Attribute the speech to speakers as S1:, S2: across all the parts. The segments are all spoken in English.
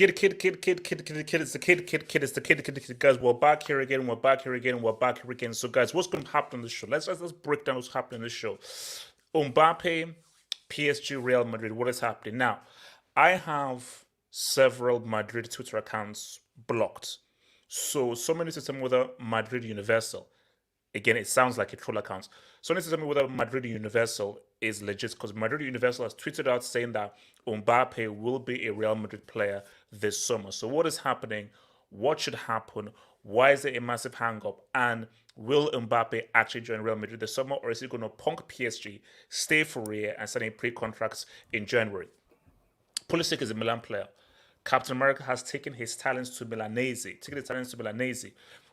S1: It's the kid. Guys, we're back here again. So, guys, what's going to happen on the show? Let's break down what's happening in the show. Mbappe, PSG, Real Madrid. What is happening now? I have several Madrid Twitter accounts blocked. So, somebody needs to tell me whether Madrid Universal. Again, it sounds like a troll account. So, needs to tell me whether Madrid Universal is legit, because Madrid Universal has tweeted out saying that Mbappe will be a Real Madrid player this summer. So what is happening? What should happen? Why is there a massive hang-up? And will Mbappe actually join Real Madrid this summer, or is he going to punk PSG, stay for a year, and sign pre-contracts in January? Pulisic is a Milan player. Captain America has taken his talents to Milanese.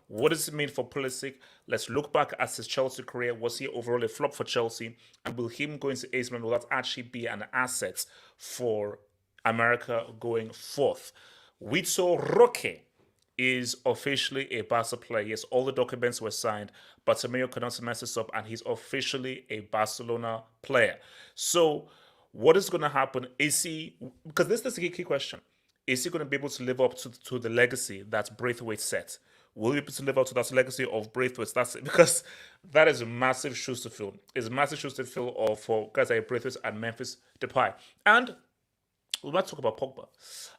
S1: What does it mean for Pulisic? Let's look back at his Chelsea career. Was he overall a flop for Chelsea? And will him going to AC Milan, will that actually be an asset for America going forth? Vitor Roque is officially a Barca player. Yes, all the documents were signed, but Bartomeu cannot mess this up, and he's officially a Barcelona player. So what is going to happen? Is he, because this is the key question, is he going to be able to live up to the legacy that Braithwaite set? Will he be able to live up to that legacy of Braithwaite? That's it, because that is a massive shoes to fill. It's massive shoes to fill for guys like Braithwaite and Memphis Depay. And we might talk about Pogba.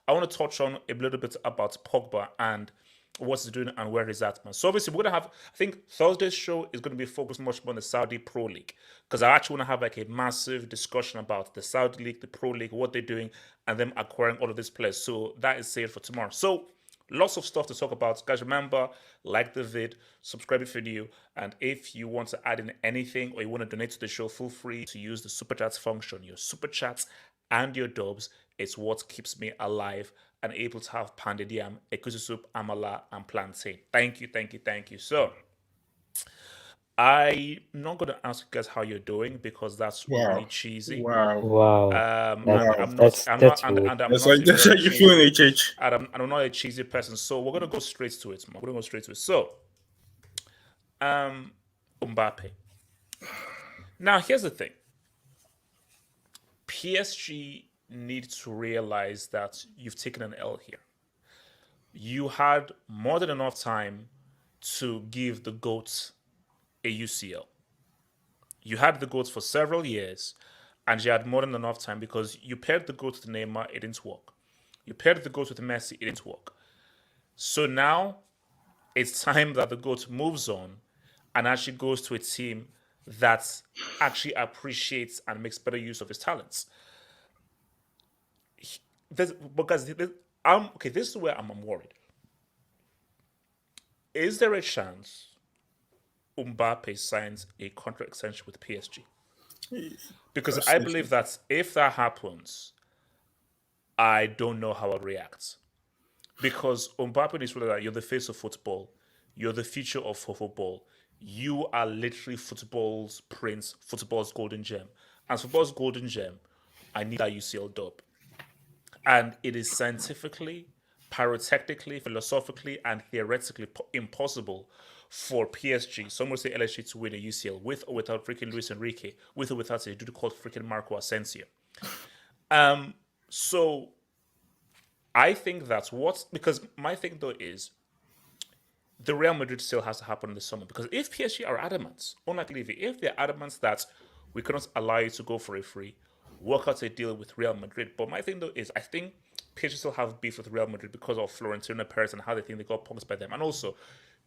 S1: I want to touch on a little bit about Pogba and what he's doing and where he's at, man. So obviously we're going to have, I think Thursday's show is going to be focused much more on the Saudi Pro League, because I actually want to have like a massive discussion about the Saudi League, the Pro League, what they're doing, and them acquiring all of these players. So that is saved for tomorrow. So lots of stuff to talk about. Guys, remember, like the vid, subscribe if you're new, and if you want to add in anything or you want to donate to the show, feel free to use the super chats function. Your super chats and your dubs is what keeps me alive and able to have pounded yam, egusi soup, amala, and plantain. Thank you. So, I'm not going to ask you guys how you're doing, because that's really cheesy.
S2: Wow.
S1: I'm
S2: That's
S1: not
S3: like you feeling HH.
S1: I'm not a cheesy person, so we're gonna go straight to it, man. We're gonna go straight to it. So, Mbappe. Now, here's the thing. PSG need to realize that you've taken an L here. You had more than enough time to give the GOAT a UCL. You had the GOAT for several years, and you had more than enough time, because you paired the GOAT with Neymar, it didn't work. You paired the GOAT with Messi, it didn't work. So now it's time that the GOAT moves on and actually goes to a team that actually appreciates and makes better use of his talents. This is where I'm worried. Is there a chance Mbappe signs a contract extension with PSG? Because I believe that if that happens, I don't know how I'd react. Because Mbappe is really that you're the face of football, you're the future of football. You are literally football's prince, football's golden gem. And football's golden gem, I need that UCL dub. And it is scientifically, pyrotechnically, philosophically, and theoretically impossible for PSG, some would say LSG, to win a UCL with or without freaking Luis Enrique, with or without a dude called freaking Marco Asensio. So I think that's because my thing though is the Real Madrid still has to happen in the summer, because if PSG are adamant, unlike Levy, if they're adamant that we cannot allow you to go for a free, work out a deal with Real Madrid. But my thing though is, I think PSG still have beef with Real Madrid because of Florentino Perez and how they think they got punked by them. And also,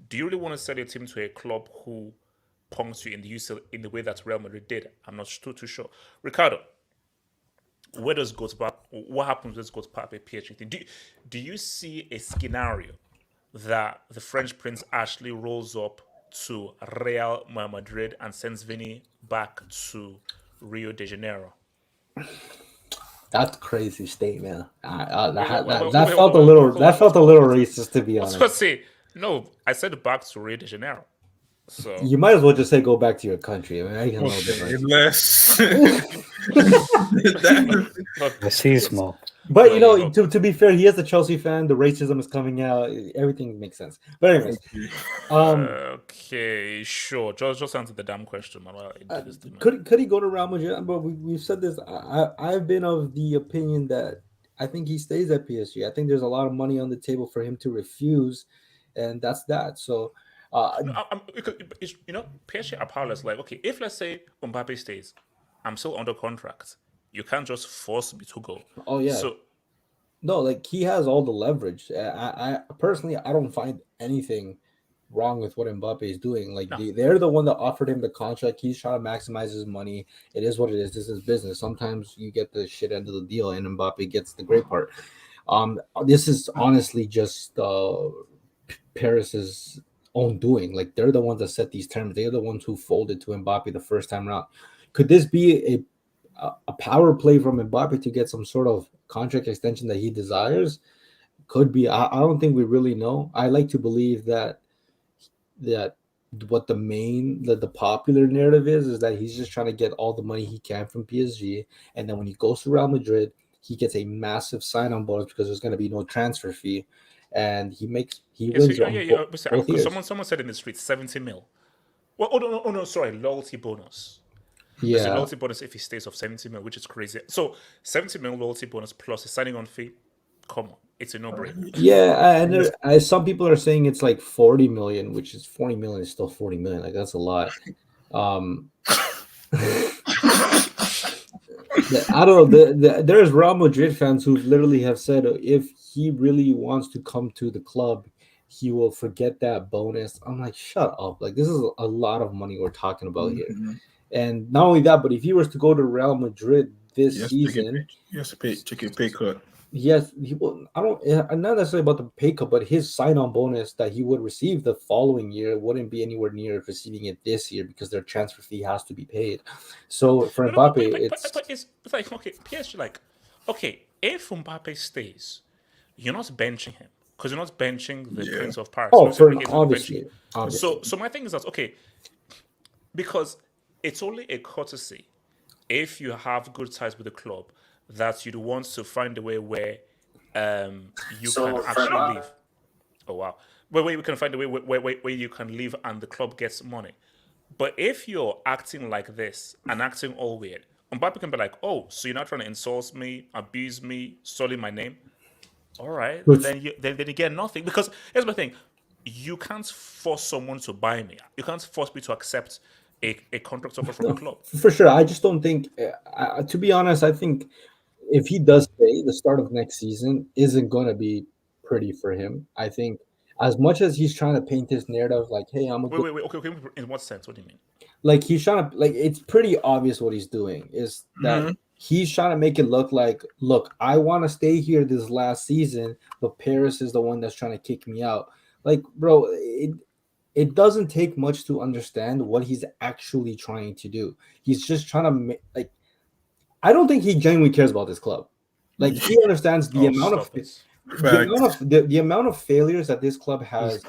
S1: do you really want to sell your team to a club who punks you in the UCL in the way that Real Madrid did? I'm not too sure. Ricardo, where does go to what happens when goes to PSG thing? Do you see a scenario that the French Prince actually rolls up to Real Madrid and sends Vinny back to Rio de Janeiro?
S2: That's crazy statement.
S1: Wait,
S2: That felt a little racist, to be
S1: I was
S2: honest.
S1: going to say, no, I said back to Rio de Janeiro. So
S2: You might as well just say go back to your country. I mean, I can know different.
S3: Unless
S4: Racismo.
S2: But you know, to be fair, he is a Chelsea fan. The racism is coming out. Everything makes sense. But anyways,
S1: okay, sure. Just answer the damn question, man.
S2: Could he go to Real Madrid? But we've said this. I've been of the opinion that I think he stays at PSG. I think there's a lot of money on the table for him to refuse, and that's that. So.
S1: PSG are powerless. Like, okay, if let's say Mbappe stays, I'm still under contract. You can't just force me to go.
S2: Oh yeah.
S1: So
S2: no, like he has all the leverage. I personally, I don't find anything wrong with what Mbappe is doing. Like they're the one that offered him the contract. He's trying to maximize his money. It is what it is. This is business. Sometimes you get the shit end of the deal, and Mbappe gets the great part. This is honestly just Paris's own doing. Like they're the ones that set these terms. They're the ones who folded to Mbappe the first time around. Could this be a power play from Mbappe to get some sort of contract extension that he desires? Could be. I don't think we really know. I like to believe that what the popular narrative is that he's just trying to get all the money he can from PSG, and then when he goes to Real Madrid, he gets a massive sign-on bonus because there's going to be no transfer fee. And he wins.
S1: Someone said in the street 70 mil. Well, no, sorry, loyalty bonus.
S2: Yeah,
S1: there's a loyalty bonus if he stays of 70 mil, which is crazy. So 70 mil loyalty bonus plus a signing on fee. Come on, it's a no-brainer.
S2: Yeah, and some people are saying it's like 40 million, which is 40 million is still 40 million. Like that's a lot. I don't know. There's Real Madrid fans who literally have said if he really wants to come to the club, he will forget that bonus. I'm like, shut up. Like, this is a lot of money we're talking about here. And not only that, but if he was to go to Real Madrid this season,
S3: he has to take a pay cut.
S2: Yes, he will. I'm not necessarily about the pay cut, but his sign-on bonus that he would receive the following year wouldn't be anywhere near receiving it this year because their transfer fee has to be paid. So for Mbappe,
S1: it's like, okay, PSG, like, okay, if Mbappe stays, you're not benching him because you're not benching the Prince of Paris.
S2: Oh, obviously.
S1: So my thing is that, okay, because it's only a courtesy if you have good ties with the club that you'd want to find a way where you can actually leave. Oh, wow. Where you can find a way where you can leave and the club gets money. But if you're acting like this and acting all weird, Mbappe can be like, oh, so you're not trying to insult me, abuse me, sully my name? All right. Then you get nothing. Because here's my thing. You can't force someone to buy me. You can't force me to accept a contract offer from the club.
S2: For sure. I just don't think, to be honest, I think if he does stay, the start of next season isn't going to be pretty for him. I think as much as he's trying to paint this narrative like, hey, I'm a
S1: Wait. Okay. In what sense? What do you mean?
S2: Like he's trying to, like, it's pretty obvious what he's doing is that he's trying to make it look like, look, I want to stay here this last season, but Paris is the one that's trying to kick me out. Like, bro, it doesn't take much to understand what he's actually trying to do. He's just trying to like, I don't think he genuinely cares about this club. Like he understands the amount of failures that this club has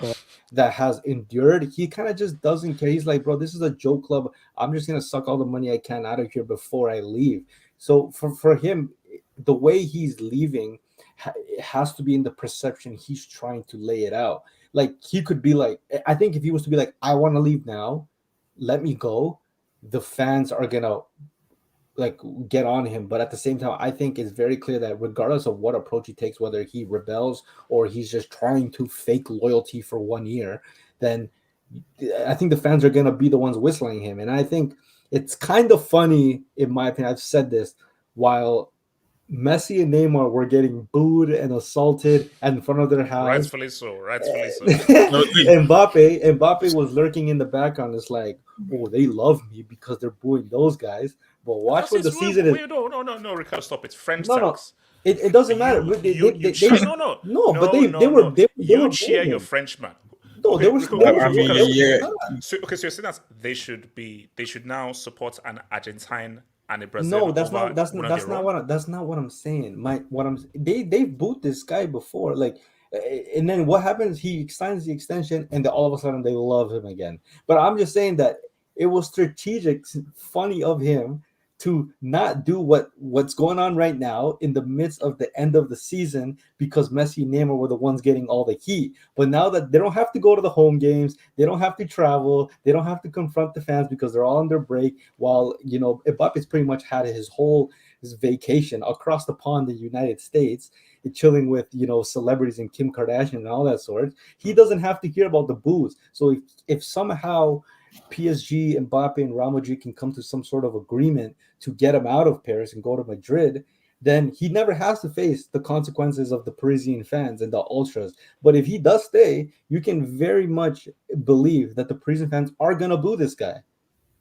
S2: endured. He kind of just doesn't care. He's like, bro, this is a joke club. I'm just gonna suck all the money I can out of here before I leave. So for him, the way he's leaving it has to be in the perception he's trying to lay it out. Like he could be like, I think if he was to be like, I want to leave now, let me go, the fans are gonna like get on him. But at the same time, I think it's very clear that regardless of what approach he takes, whether he rebels or he's just trying to fake loyalty for 1 year, then I think the fans are going to be the ones whistling him. And I think it's kind of funny, in my opinion, I've said this, while Messi and Neymar were getting booed and assaulted in front of their house.
S1: Rightfully so. Rightfully so.
S2: Mbappe was lurking in the background. It's like, oh, they love me because they're booing those guys. But watch when the season is.
S1: No, Ricardo, stop it. French
S2: No, no.
S1: tax.
S2: It doesn't matter.
S1: No,
S2: but they
S1: you
S2: were
S1: cheer
S2: booing
S1: your
S2: him.
S1: Frenchman.
S2: No, they were.
S1: So you're saying that they should now support an Argentine and a Brazilian.
S2: No, that's not what I'm saying. They've booed this guy before, like, and then what happens? He signs the extension, and then all of a sudden they love him again. But I'm just saying that it was strategic, funny of him to not do what's going on right now in the midst of the end of the season, because Messi and Neymar were the ones getting all the heat. But now that they don't have to go to the home games, they don't have to travel, they don't have to confront the fans because they're all on their break, while, you know, Mbappe's pretty much had his vacation across the pond in the United States, chilling with, you know, celebrities and Kim Kardashian and all that sort. He doesn't have to hear about the boos. So if somehow PSG, Mbappe, and Real Madrid can come to some sort of agreement to get him out of Paris and go to Madrid, then he never has to face the consequences of the Parisian fans and the ultras. But if he does stay, you can very much believe that the Parisian fans are going to boo this guy.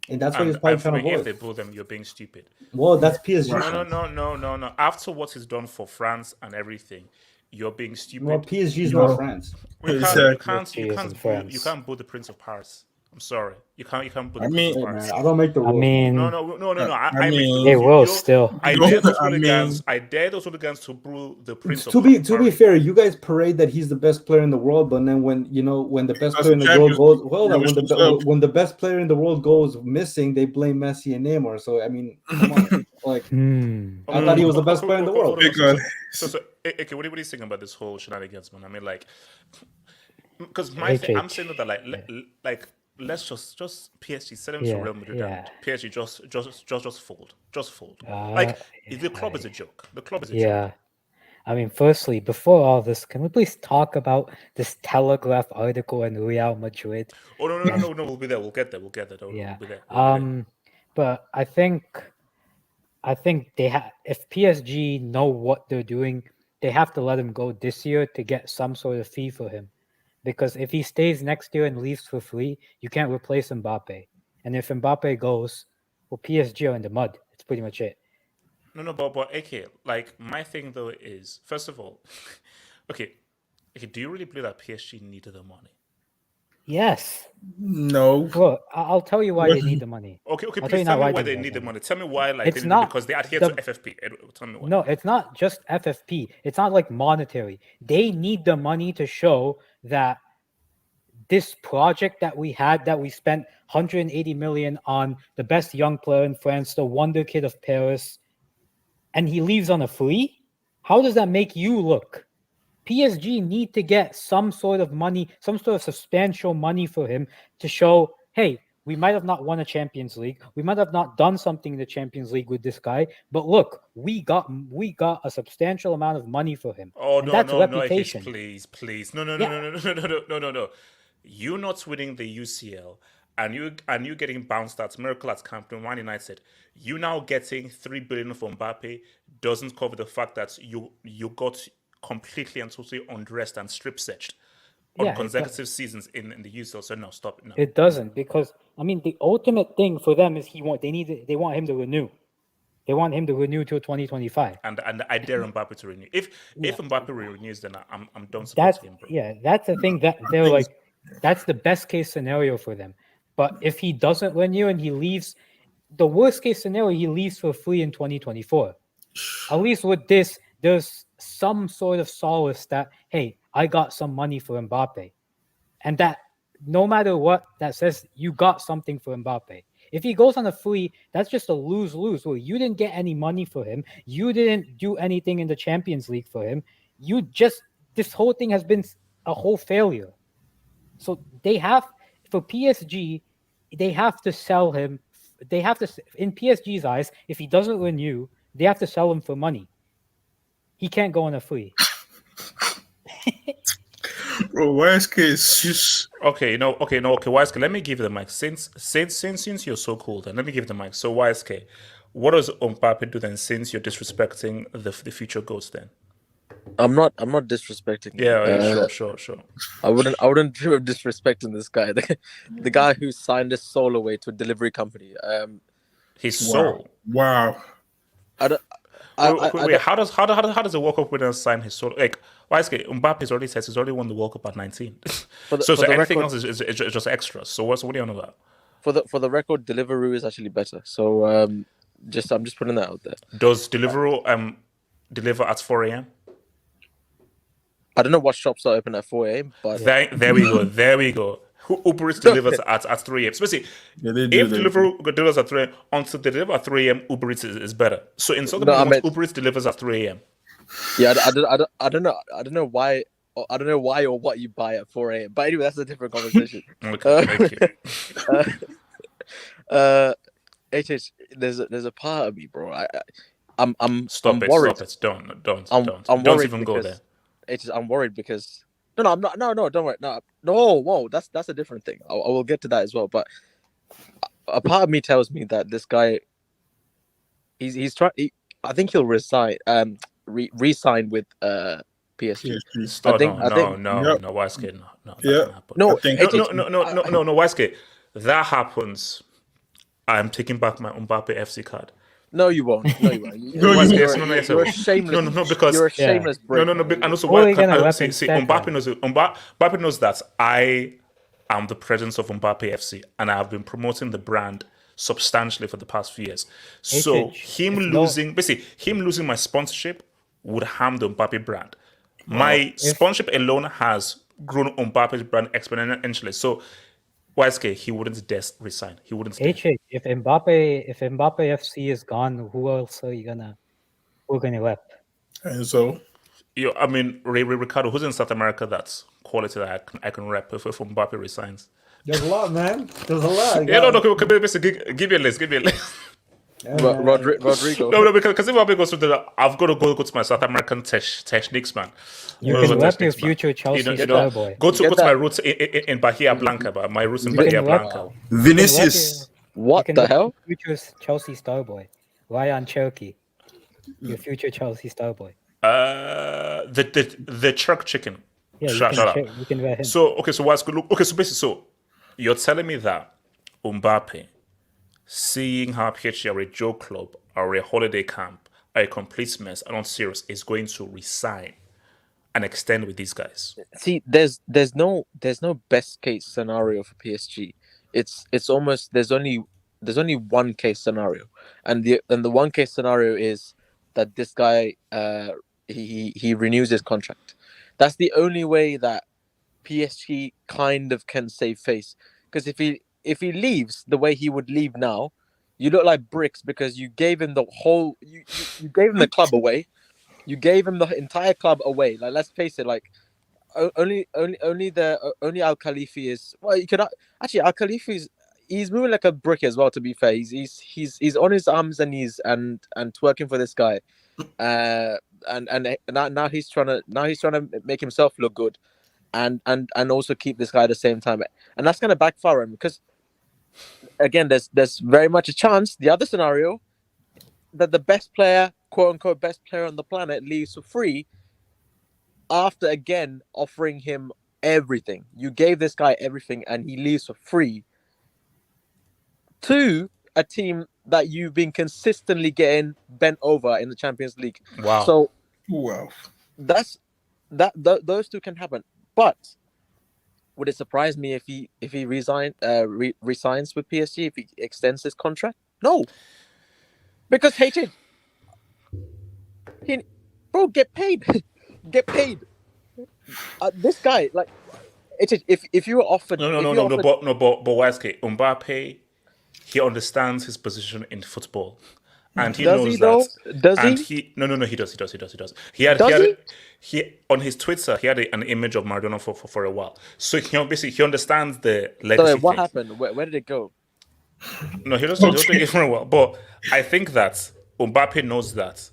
S2: And that's what he's probably trying to avoid.
S1: If they boo them, you're being stupid.
S2: Well, that's PSG.
S1: No. After what he's done for France and everything, you're being stupid.
S2: Well, PSG is not France.
S1: You can't boo the Prince of Paris. I'm sorry. You can't put the Prince of Paris.
S2: I don't make the rules.
S1: No. I mean,
S4: they will still.
S1: I dare those hooligans to boo the Prince of
S2: Paris. To be fair, you guys parade that he's the best player in the world, but then when the best player in the world goes when the best player in the world goes missing, they blame Messi and Neymar. So I mean, come on, like I thought he was the best player in the world.
S1: So okay, what are you saying about this whole shenanigans, man? I mean, like, because I'm saying that like. Let's just PSG send him to Real Madrid and PSG just fold. The club is a joke. The club is a joke.
S4: I mean, firstly, before all this, can we please talk about this Telegraph article in Real Madrid?
S1: Oh no, we'll be there. We'll get there. We'll be there.
S4: But I think they have. If PSG know what they're doing, they have to let him go this year to get some sort of fee for him. Because if he stays next year and leaves for free, you can't replace Mbappe. And if Mbappe goes, well, PSG are in the mud. That's pretty much it.
S1: No, but okay. Like, my thing though is, first of all, okay, do you really believe that PSG needed the money?
S4: Yes.
S3: No.
S4: Well, I'll tell you why they need the money.
S1: Okay. Please tell me why they need the money. Tell me why. Like, it's not because they adhere to FFP. Tell me why.
S4: No, it's not just FFP. It's not like monetary. They need the money to show that this project that we had, that we spent 180 million on, the best young player in France, the wonder kid of Paris, and he leaves on a free. How does that make you look? PSG need to get some sort of money, some sort of substantial money for him to show, hey, we might have not won a Champions League. We might have not done something in the Champions League with this guy, but look, we got a substantial amount of money for him.
S1: Oh,
S4: and that's reputation.
S1: Please. No. You not winning the UCL and you getting bounced at Miracle at Camp Nou, Man United. You now getting 3 billion from Mbappe doesn't cover the fact that you got completely and totally undressed and strip searched on consecutive seasons in the UCL. So no, stop it. No.
S4: It doesn't, because I mean the ultimate thing for them is they want him to renew. They want him to renew till 2025.
S1: And I dare Mbappe to renew. If Mbappe renews, then I'm done supporting him. Bro.
S4: Yeah, that's the thing that they're like. That's the best case scenario for them. But if he doesn't renew and he leaves, the worst case scenario, he leaves for free in 2024. At least with this, there's some sort of solace that, hey, I got some money for Mbappe. And that no matter what, that says you got something for Mbappe. If he goes on a free, that's just a lose-lose. Well, you didn't get any money for him. You didn't do anything in the Champions League for him. This whole thing has been a whole failure. So for PSG, they have to sell him. They have to, in PSG's eyes, if he doesn't renew, they have to sell him for money. He can't go on a free.
S3: Bro, YSK is just...
S1: Okay, YSK, let me give you the mic. Since you're so cool, then let me give the mic. So YSK, what does Mbappe do then? Since you're disrespecting the future goats, then
S5: I'm not disrespecting.
S1: Sure.
S5: I wouldn't dream of disrespecting this guy. The guy who signed his soul away to a delivery company.
S1: His soul.
S3: Wow.
S5: I don't.
S1: Wait, how does the World Cup winner sign his soul? Like, why is it? Mbappe's already says he's already won the World Cup at 19. So anything else is just extra. So what do you know about?
S5: For the record, Deliveroo is actually better. So I'm just putting that out there.
S1: Does Deliveroo deliver at 4 a.m.?
S5: I don't know what shops are open at 4 a.m. But
S1: There we go. Uber Eats delivers at 3 a.m. So basically, if Deliveroo delivers at 3 a.m., until they deliver at 3 a.m., Uber Eats is better. So in some Uber Eats delivers at 3 a.m.
S5: Yeah, I don't know why. I don't know why or what you buy at 4 a.m. But anyway, that's a different conversation.
S1: Okay, thank you.
S5: HH, there's a part of me, bro. I'm
S1: Stop
S5: worried.
S1: it. Don't.
S5: I'm
S1: Don't
S5: worried
S1: even go there.
S5: I'm worried because I'm not. No, don't worry. No, whoa, that's a different thing. I will get to that as well. But a part of me tells me that this guy, he's trying. I think he'll resign. Resign with PSG.
S1: Stop, no, Westgate, no, that can happen. No, Westgate. That happens. I'm taking back my Mbappe FC card.
S5: No, you won't. You're a shameless.
S1: Because
S5: you're a shameless.
S1: No. And also, Mbappe knows that I am the presence of Mbappe FC, and I have been promoting the brand substantially for the past few years. So him losing my sponsorship would harm the Mbappe brand. My sponsorship alone has grown Mbappe's brand exponentially. So. YSK, he wouldn't dare resign. He wouldn't stay.
S4: If Mbappe FC is gone, who else are you gonna left?
S3: And so,
S1: Ricardo, who's in South America that's quality that I can rep if Mbappe resigns?
S2: There's a lot, man. There's a lot.
S1: Give me a list.
S5: Rodrigo.
S1: No, because if Mbappe goes to I've got to go to my South American techniques, man.
S4: You can rep your future Chelsea star boy.
S1: Go to my roots in Bahia Blanca, but my roots in Bahia Blanca.
S3: Vinicius.
S5: What the hell?
S4: Future Chelsea star boy, Ryan Cherokee. Your future Chelsea star boy.
S1: The Chirk chicken.
S4: Yeah, you can rep him.
S1: So what's good? Okay, so basically, you're telling me that Mbappe, seeing how PSG are a joke club, are a holiday camp, are a complete mess, are not serious, is going to resign and extend with these guys.
S5: See, there's no best case scenario for PSG. It's almost there's only one case scenario, and the one case scenario is that this guy he renews his contract. That's the only way that PSG kind of can save face, because if he leaves the way he would leave now, you look like bricks because you gave him the whole you gave him the club away. You gave him the entire club away. Like, let's face it. Like, only Al Khalifi is. Well, you could actually Al Khalifi he's moving like a brick as well. To be fair, he's on his arms and knees and twerking for this guy, and now he's trying to make himself look good, and also keep this guy at the same time, and that's gonna backfire him because, again, there's very much a chance. The other scenario, that the best player, quote unquote, best player on the planet leaves for free after again offering him everything. You gave this guy everything and he leaves for free to a team that you've been consistently getting bent over in the Champions League.
S1: Wow.
S5: So
S3: Wow.
S5: Those two can happen. But would it surprise me if he resigns with PSG, if he extends his contract? No. Because bro, get paid. Get paid. This guy, like, if you were offered,
S1: but YSK, Mbappe, he understands his position in football, and he knows that.
S5: Does he?
S1: No, he does. He on his Twitter, he had an image of Maradona for a while, so he understands the legacy.
S5: So what happened? Where did it go?
S1: No, he doesn't take it for a while. But I think that Mbappe knows that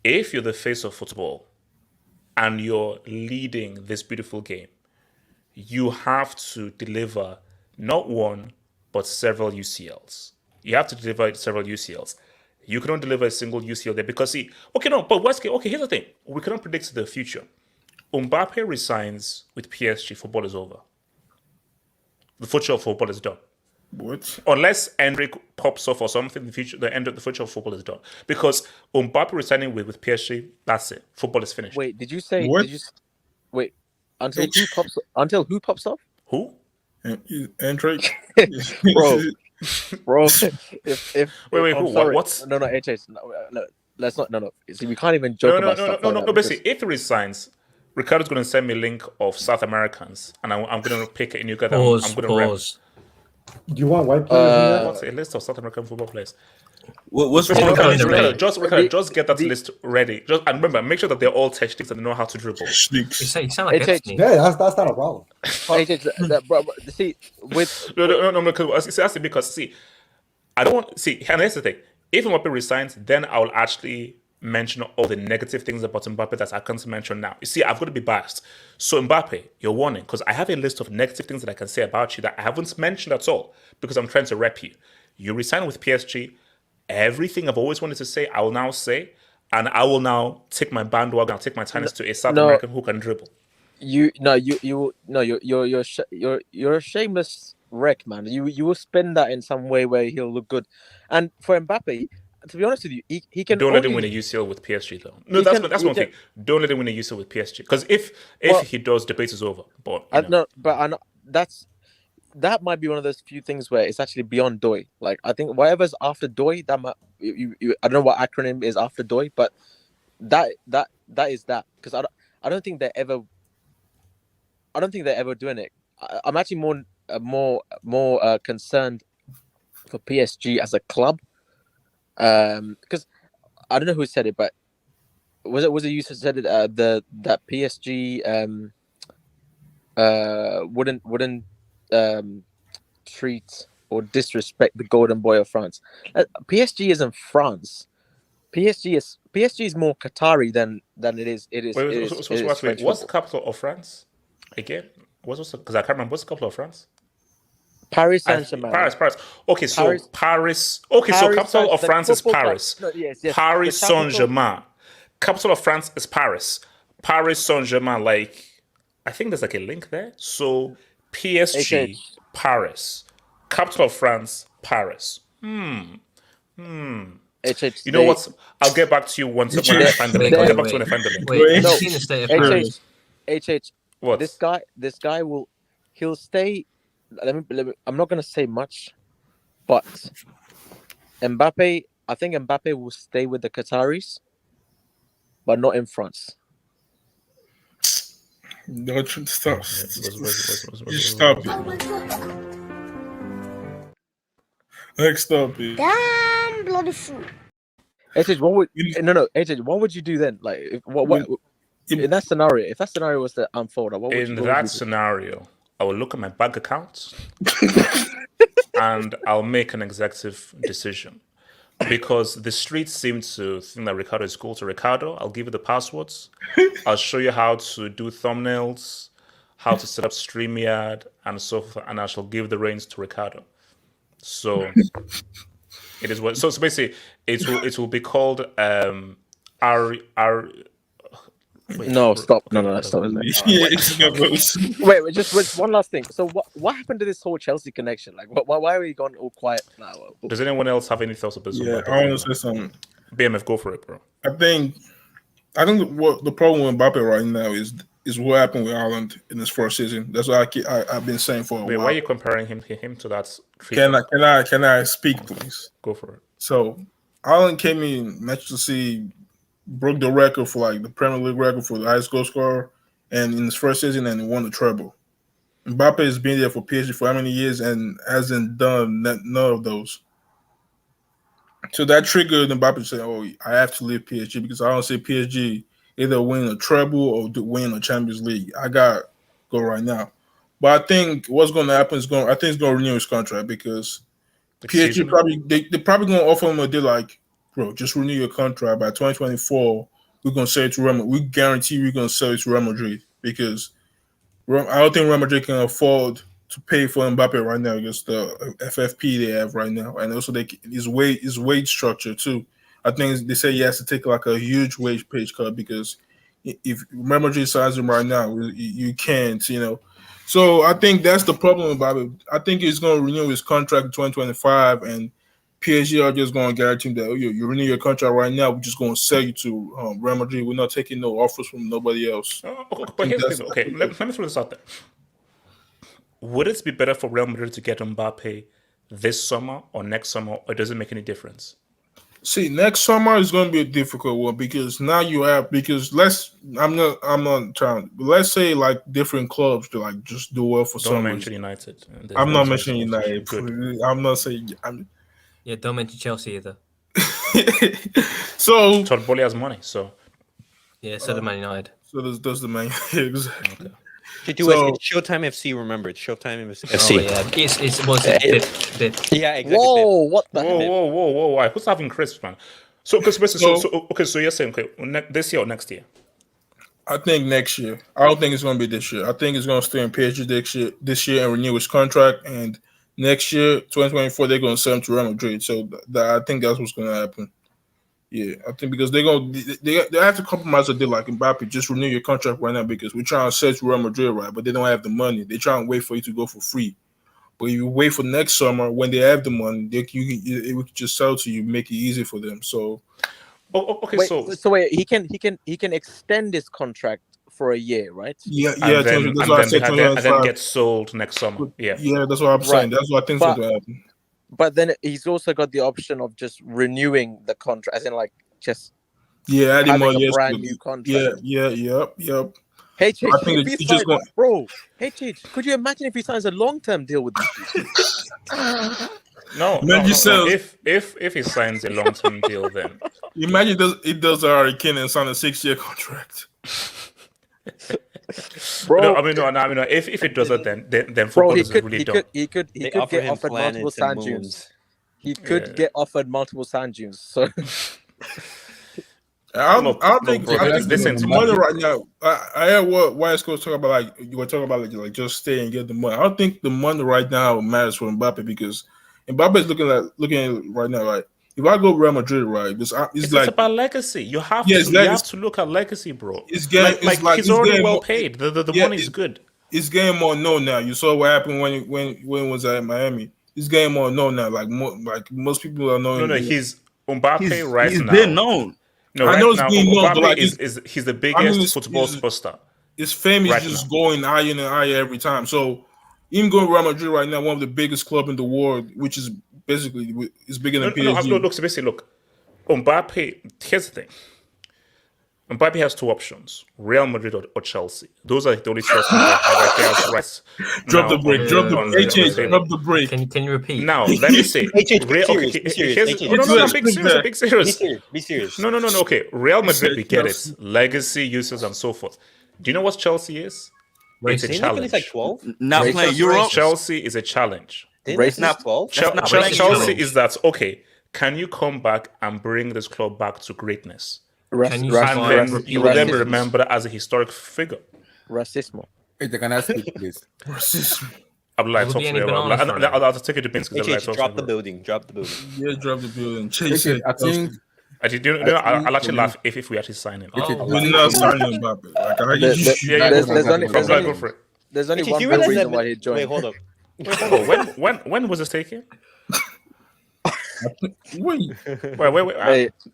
S1: if you're the face of football and you're leading this beautiful game, you have to deliver not one, but several UCLs. You have to deliver several UCLs. You cannot deliver a single UCL there because here's the thing: we cannot predict the future. Mbappe resigns with PSG, football is over. The future of football is done.
S3: What?
S1: Unless Endrick pops off or something, the end of the future of football is done. Because Mbappe resigning with PSG, that's it. Football is finished.
S5: Wait, did you say?
S3: What?
S5: Wait, until who pops off?
S1: Who?
S3: And Drake?
S5: Bro. If
S1: wait,
S5: I'm
S1: who?
S5: sorry.
S1: What?
S5: No, HH. No, let's not. No. See, we can't even joke about stuff like that.
S1: No. Basically, if he resigns, Ricardo's going to send me a link of South Americans, and I'm going to pick it, and you guys, I'm going to rep.
S2: Do you want white players in there?
S1: What's a list of South American football players?
S6: What's
S1: Ricardo, just get that list ready. And remember, make sure that they're all techniques and they know how to dribble.
S6: You sound like
S5: HH.
S2: Yeah, that's not a problem.
S5: Bro, see, with
S1: No, because I don't want and here's the thing. If Mbappe resigns, then I will actually mention all the negative things about Mbappe that I can't mention now. You see, I've got to be biased. So Mbappe, you're warning, because I have a list of negative things that I can say about you that I haven't mentioned at all, because I'm trying to rep you. You resign with PSG. Everything I've always wanted to say, I will now say, and I will now take my bandwagon, I'll take my tennis to a South American who can dribble.
S5: You're a shameless wreck, man. You will spin that in some way where he'll look good. And for Mbappe, to be honest with you, he can.
S1: Don't let him win a UCL with PSG, though. No, that's one thing. Don't let him win a UCL with PSG, because if he does, debate is over. But
S5: that might be one of those few things where it's actually beyond DOI. Like, I think whatever's after DOI, that might I don't know what acronym is after DOI, but that is that, because I don't think they're ever doing it. I'm actually more concerned for PSG as a club, because I don't know who said it, but was it you who said it, that PSG wouldn't treat or disrespect the golden boy of France. PSG isn't France. PSG is more Qatari than it is.
S1: What's the capital of France again? Because I can't remember. What's the capital of France?
S5: Paris Saint-Germain.
S1: Paris. Okay, so Paris. Okay, so capital of France is Paris.
S5: Yes.
S1: Paris Saint-Germain. Capital of France is Paris. Paris Saint-Germain. Like, I think there's like a link there. So PSG, Paris. Capital of France, Paris. You know what? I'll get back to you once I find the link. I'll get back to you when I find the link.
S6: Wait, have you seen the state of Paris?
S1: What?
S5: This guy he'll stay. I'm not gonna say much, but Mbappe. I think Mbappe will stay with the Qataris, but not in France.
S3: No, stop.
S1: Stop
S3: it. Next up is
S7: Damn bloody fool.
S5: AJ, what would you do then? Like, in that scenario, if that scenario was to unfold,
S1: scenario, I will look at my bank account and I'll make an executive decision. Because the streets seem to think that Ricardo is cool. To Ricardo, I'll give you the passwords. I'll show you how to do thumbnails, how to set up StreamYard, and so forth. And I shall give the reins to Ricardo. So it is what. So basically, it will be called Wait,
S5: no, stop. No, that's not it. Wait, just one last thing. So what happened to this whole Chelsea connection? Like, why are we gone all quiet now?
S1: Does anyone else have any thoughts about this?
S3: Yeah, I want to say something.
S1: BMF, go for it, bro.
S3: I think what the problem with Mbappe right now is what happened with Haaland in his first season. That's what I've been saying for a while.
S1: Why are you comparing him to that?
S3: Can I speak, please?
S1: Go for it.
S3: So Haaland came in Manchester City, broke the record for like the Premier League record for the highest goal scorer, and in his first season, and he won the treble. Mbappe has been there for PSG for how many years and hasn't done none of those. So that triggered Mbappe to say, "Oh, I have to leave PSG because I don't see PSG either win a treble or win a Champions League. I got go right now." But I think what's going to happen is going to renew his contract because PSG they're probably going to offer him a deal like, "Bro, just renew your contract. By 2024, we're going to sell it to Real Madrid. We guarantee we're going to sell it to Real Madrid because I don't think Real Madrid can afford to pay for Mbappe right now against the FFP they have right now, and also his wage structure too. I think they say he has to take like a huge wage page cut because if Real Madrid signs him right now, you can't, you know. So I think that's the problem about it. I think he's going to renew his contract in 2025, and PSG are just going to guarantee him that you renew your contract right now. We're just going to sell you to Real Madrid. We're not taking no offers from nobody else.
S1: But here's the thing. Okay, let me throw this out there. Would it be better for Real Madrid to get Mbappe this summer or next summer, or does it make any difference?
S3: See, next summer is going to be a difficult one because now you have I'm not trying. But let's say like different clubs to like just do well for some.
S1: Don't mention United.
S3: I'm not mentioning United. I'm not saying.
S6: Yeah, don't mention Chelsea either.
S3: So
S1: Todd Bowley has money, so
S6: yeah, so does Man United.
S3: So does the Man exactly.
S8: Okay. It's Showtime FC. Remember, it's Showtime FC.
S6: Oh, yeah, it's
S8: yeah, exactly.
S5: Whoa, what the hell?
S1: Whoa! Who's having crisp, man? So you're saying this year or next year?
S3: I think next year. I don't think it's going to be this year. I think it's going to stay in PSG this year and renew his contract. And next year, 2024, they're going to sell him to Real Madrid. So I think that's what's going to happen. Yeah, I think because they have to compromise a deal like Mbappe. Just renew your contract right now because we're trying to sell to Real Madrid, right? But they don't have the money. They're trying to wait for you to go for free. But if you wait for next summer when they have the money, we can just sell to you, make it easy for them. So,
S1: okay.
S5: Wait, he can extend his contract for a year, right?
S3: Yeah.
S1: And then get sold next summer. Yeah,
S3: that's what I'm saying. That's what I think is going to happen.
S5: But then he's also got the option of just renewing the contract, as in like just
S3: adding more years,
S5: brand new contract.
S3: Yep.
S5: Hey, Chich,
S3: I think it's just going,
S5: bro. Hey, Chich, could you imagine if he signs a long-term deal with these people?
S1: No. If he signs a long-term deal, then
S3: imagine it does a Hurricane and sign a 6-year contract.
S5: Bro,
S1: no. If it does it, then football is really dumb.
S5: He could get offered multiple sand dunes. He could get offered multiple sand dunes. So
S3: I think the money right now. I heard what Wise was talking about. Like you were talking about, like just stay and get the money. I don't think the money right now matters for Mbappe because Mbappe is looking at it right now. Like if I go Real Madrid, right, it's like
S1: about legacy. You have to look at legacy, bro. He's already well paid. The money is good.
S3: It's game on no now. You saw what happened when he was at Miami. It's game on no now. Like most people are knowing.
S1: No, he's Mbappe right now.
S9: He's been known.
S1: No,
S3: I know it's being known, but like
S1: he's the biggest football superstar.
S3: His fame is just going higher and higher every time. So even going to Real Madrid right now, one of the biggest club in the world, which is basically is bigger than PSG.
S1: Look, Mbappe. Here's the thing. Mbappe has two options: Real Madrid or Chelsea. Those are the only two options.
S3: Drop the break.
S6: Can you repeat?
S1: Now let me say.
S8: Be serious.
S1: No. Okay, Real Madrid, we get it. Legacy, uses, and so forth. Do you know what Chelsea is? It's a challenge.
S8: Like 12.
S9: Now playing Europe.
S1: Chelsea is a challenge.
S8: Not 12.
S1: Chelsea is that okay? Can you come back and bring this club back to greatness? And then you will then be remembered as a historic figure.
S5: Racismo.
S10: Hey, can I speak, please?
S3: Racism.
S1: I'll take it to Pins because
S8: drop the building.
S3: Yeah, drop the building. Chase
S10: it. I think.
S1: I'll actually laugh if we actually sign him.
S3: We're not signing Mbappe.
S5: There's only one reason why he joined.
S8: Wait, hold up.
S1: When was this taken?
S3: Wait.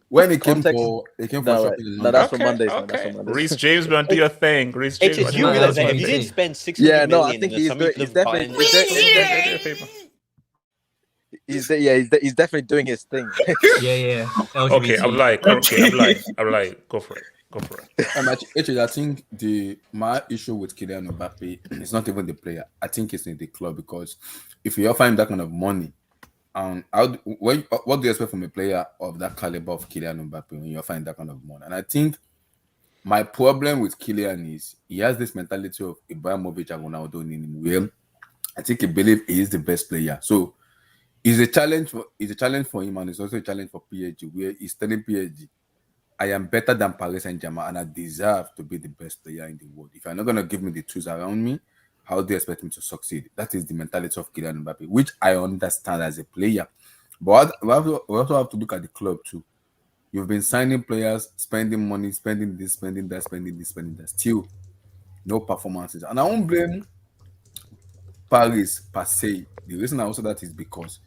S10: When it came for
S5: that's for Mondays.
S1: Okay. Reece James, man, do your thing. Reece James,
S8: you realize that if you didn't spend 6 million,
S5: I think he's definitely he's definitely doing his thing.
S6: Yeah.
S1: Okay, I'm like, go for it.
S10: Actually, I think my issue with Kylian Mbappe is not even the player. I think it's in the club because if you offer him that kind of money, what do you expect from a player of that caliber of Kylian Mbappe when you find that kind of money? And I think my problem with Kylian is he has this mentality of Ibrahimovic and Ronaldo in him. Well, I think he believes he is the best player. So it's a challenge for him, and it's also a challenge for PSG, where he's telling PSG, I am better than Paris Saint-Germain, and I deserve to be the best player in the world. If you're not gonna give me the tools around me, how do you expect him to succeed? That is the mentality of Kylian Mbappe, which I understand as a player. But we also have to look at the club too. You've been signing players, spending money, spending this, spending that, spending this, spending that. Still, no performances. And I won't blame Paris per se. The reason I also that is because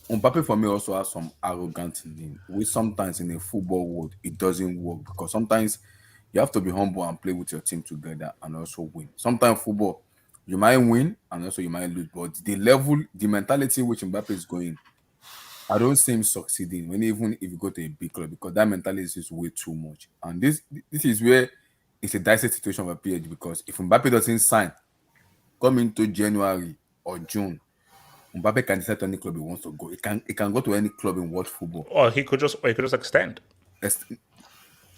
S10: Mbappe for me also has some arrogance in him, which sometimes in a football world it doesn't work because sometimes you have to be humble and play with your team together and also win. Sometimes football you might win and also you might lose, but the level, the mentality which Mbappe is going, I don't see him succeeding when even if you go to a big club because that mentality is way too much. And this is where it's a dicey situation for PSG because if Mbappe doesn't sign come into January or June, Mbappe can decide to any club he wants to go. He can go to any club in world football.
S1: Or he could just extend. He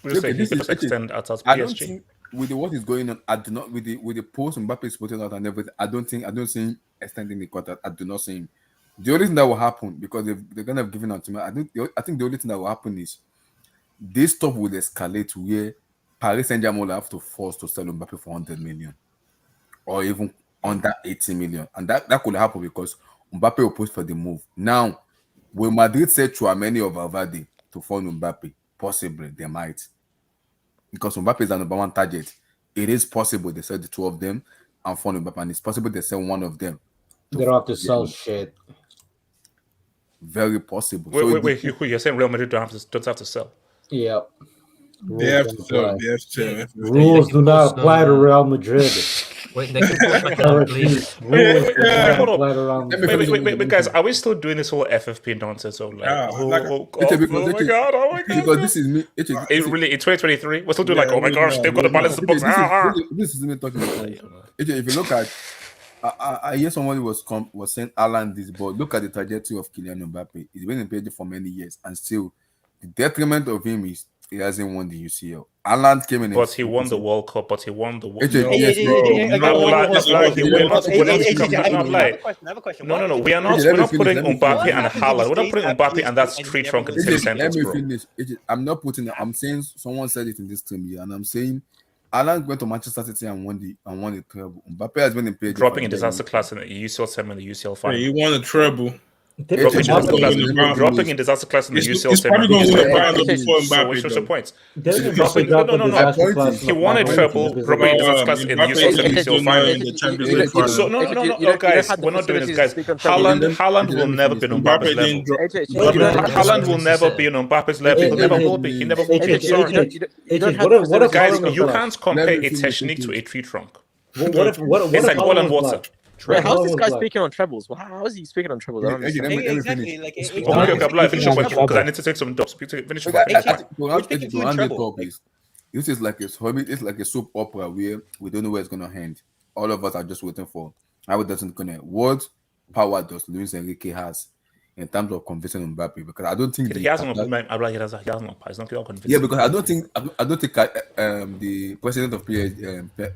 S1: could just extend at PSG.
S10: I don't think with what is going on, I do not with the post Mbappe is putting out and everything. I don't see him extending the contract. I do not see him. The only thing that will happen because they're gonna have given out to me. I think the only thing that will happen is this stuff will escalate where Paris Saint-Germain will have to force to sell Mbappe for 100 million or even under 80 million, and that could happen because Mbappe will push for the move. Now, will Madrid say Tchouaméni or Valverde to fund Mbappe? Possibly, they might. Because Mbappe is the number one target. It is possible they sell the two of them and fund Mbappe, and it's possible they sell one of them.
S2: They don't have to sell shit.
S10: Very possible.
S1: Wait, you're saying Real Madrid don't have to sell?
S2: Yeah.
S3: They have to sell. They have to sell.
S2: Rules do not apply to Real Madrid.
S6: Wait, they can push back on league.
S1: Hold on. Wait, guys, are we still doing this whole FFP nonsense? Of like, oh my god.
S10: Because this is me.
S1: It's really in 2023. We're still doing oh my gosh, they've got to balance the books.
S10: This is me talking about. If you look at, I hear somebody was saying Alan this, but look at the trajectory of Kylian Mbappe. He's been in PSG for many years, and still the detriment of him is he hasn't won the UCL. Alan came in,
S1: but he won the World Cup. But he won the World
S10: Cup.
S1: I have a question. No. We're not putting Mbappe and Haaland. We're not putting Mbappe and that's tree trunk in the same sentence, bro.
S10: Let me finish. I'm not putting it. I'm saying someone said it in this stream here, and I'm saying Alan went to Manchester City and won the treble. Mbappe has been in PSG.
S1: Dropping in disaster class in the UCL semi and the UCL final.
S3: He won a treble.
S1: Dropping in disaster class in the UCL semi. What's your point? He won a treble, dropping in disaster class in the UCL final. So no, guys, we're not doing this, guys. Haaland will never be on Mbappe's level. Haaland will never be on Mbappe's level. He never will be. He never will be. Sorry, guys, you can't compare a technique to a tree trunk. It's like oil and water.
S5: Wait, how's this guy speaking on trebles? How is he speaking on trebles? I don't understand.
S8: Exactly.
S1: Okay, finish your point because I need to take some drops. Finish your point.
S10: This is like a soap opera where we don't know where it's gonna end. All of us are just waiting for how it doesn't connect. What power does Luis Enrique has in terms of convincing Mbappe? Because I don't think
S1: he has no power. It's not convincing.
S10: Yeah, because I don't think the president of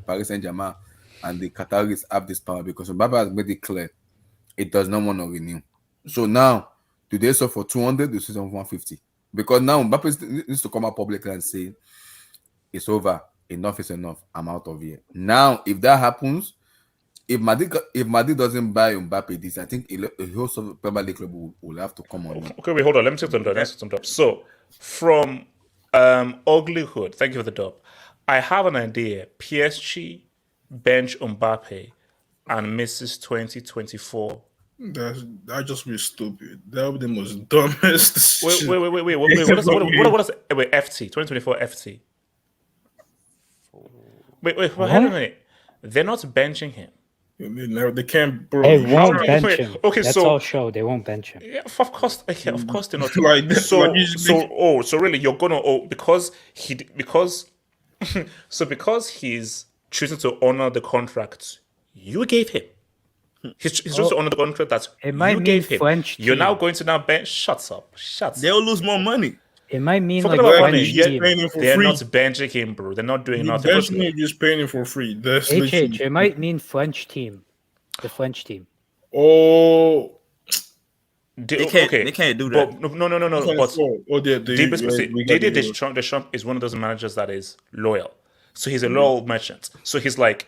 S10: Paris Saint-Germain and the Qataris have this power because Mbappe has made it clear it does not want to renew. So now, do they sell for 200? They sell for 150 because now Mbappe needs to come out publicly and say it's over. Enough is enough. I'm out of here. Now, if that happens, if Madrid doesn't buy Mbappe, this I think a host of Premier League club will have to come on.
S1: Okay, wait, hold on. Let me take some drops. So from Uglyhood, thank you for the dub. I have an idea. PSG bench Mbappe and Mrs. 2024.
S3: That just be stupid. That would be the most dumbest.
S1: Wait. What is FT 2024 FT? Wait. Wait a minute. They're not benching him.
S3: They can't. Bro.
S4: They won't bench him.
S1: Okay,
S4: that's all show. They won't bench him.
S1: Yeah, of course they're not. So really, you're gonna because he's choosing to honor the contract you gave him. He's choosing to honor the contract that you gave him.
S4: French
S1: You're
S4: team.
S1: now going to now bench. Shut up.
S6: They'll lose more money.
S4: It might mean
S1: Forget
S4: like
S1: about
S4: French
S1: money.
S4: team.
S1: They're not benching him, bro. They're not doing nothing.
S3: They're just paying him for free. That's
S4: It might mean French team. The French team.
S3: Oh.
S6: They can't do that.
S1: But, no. But Didier Deschamps is one of those managers that is loyal. So he's a loyal merchant. So he's like,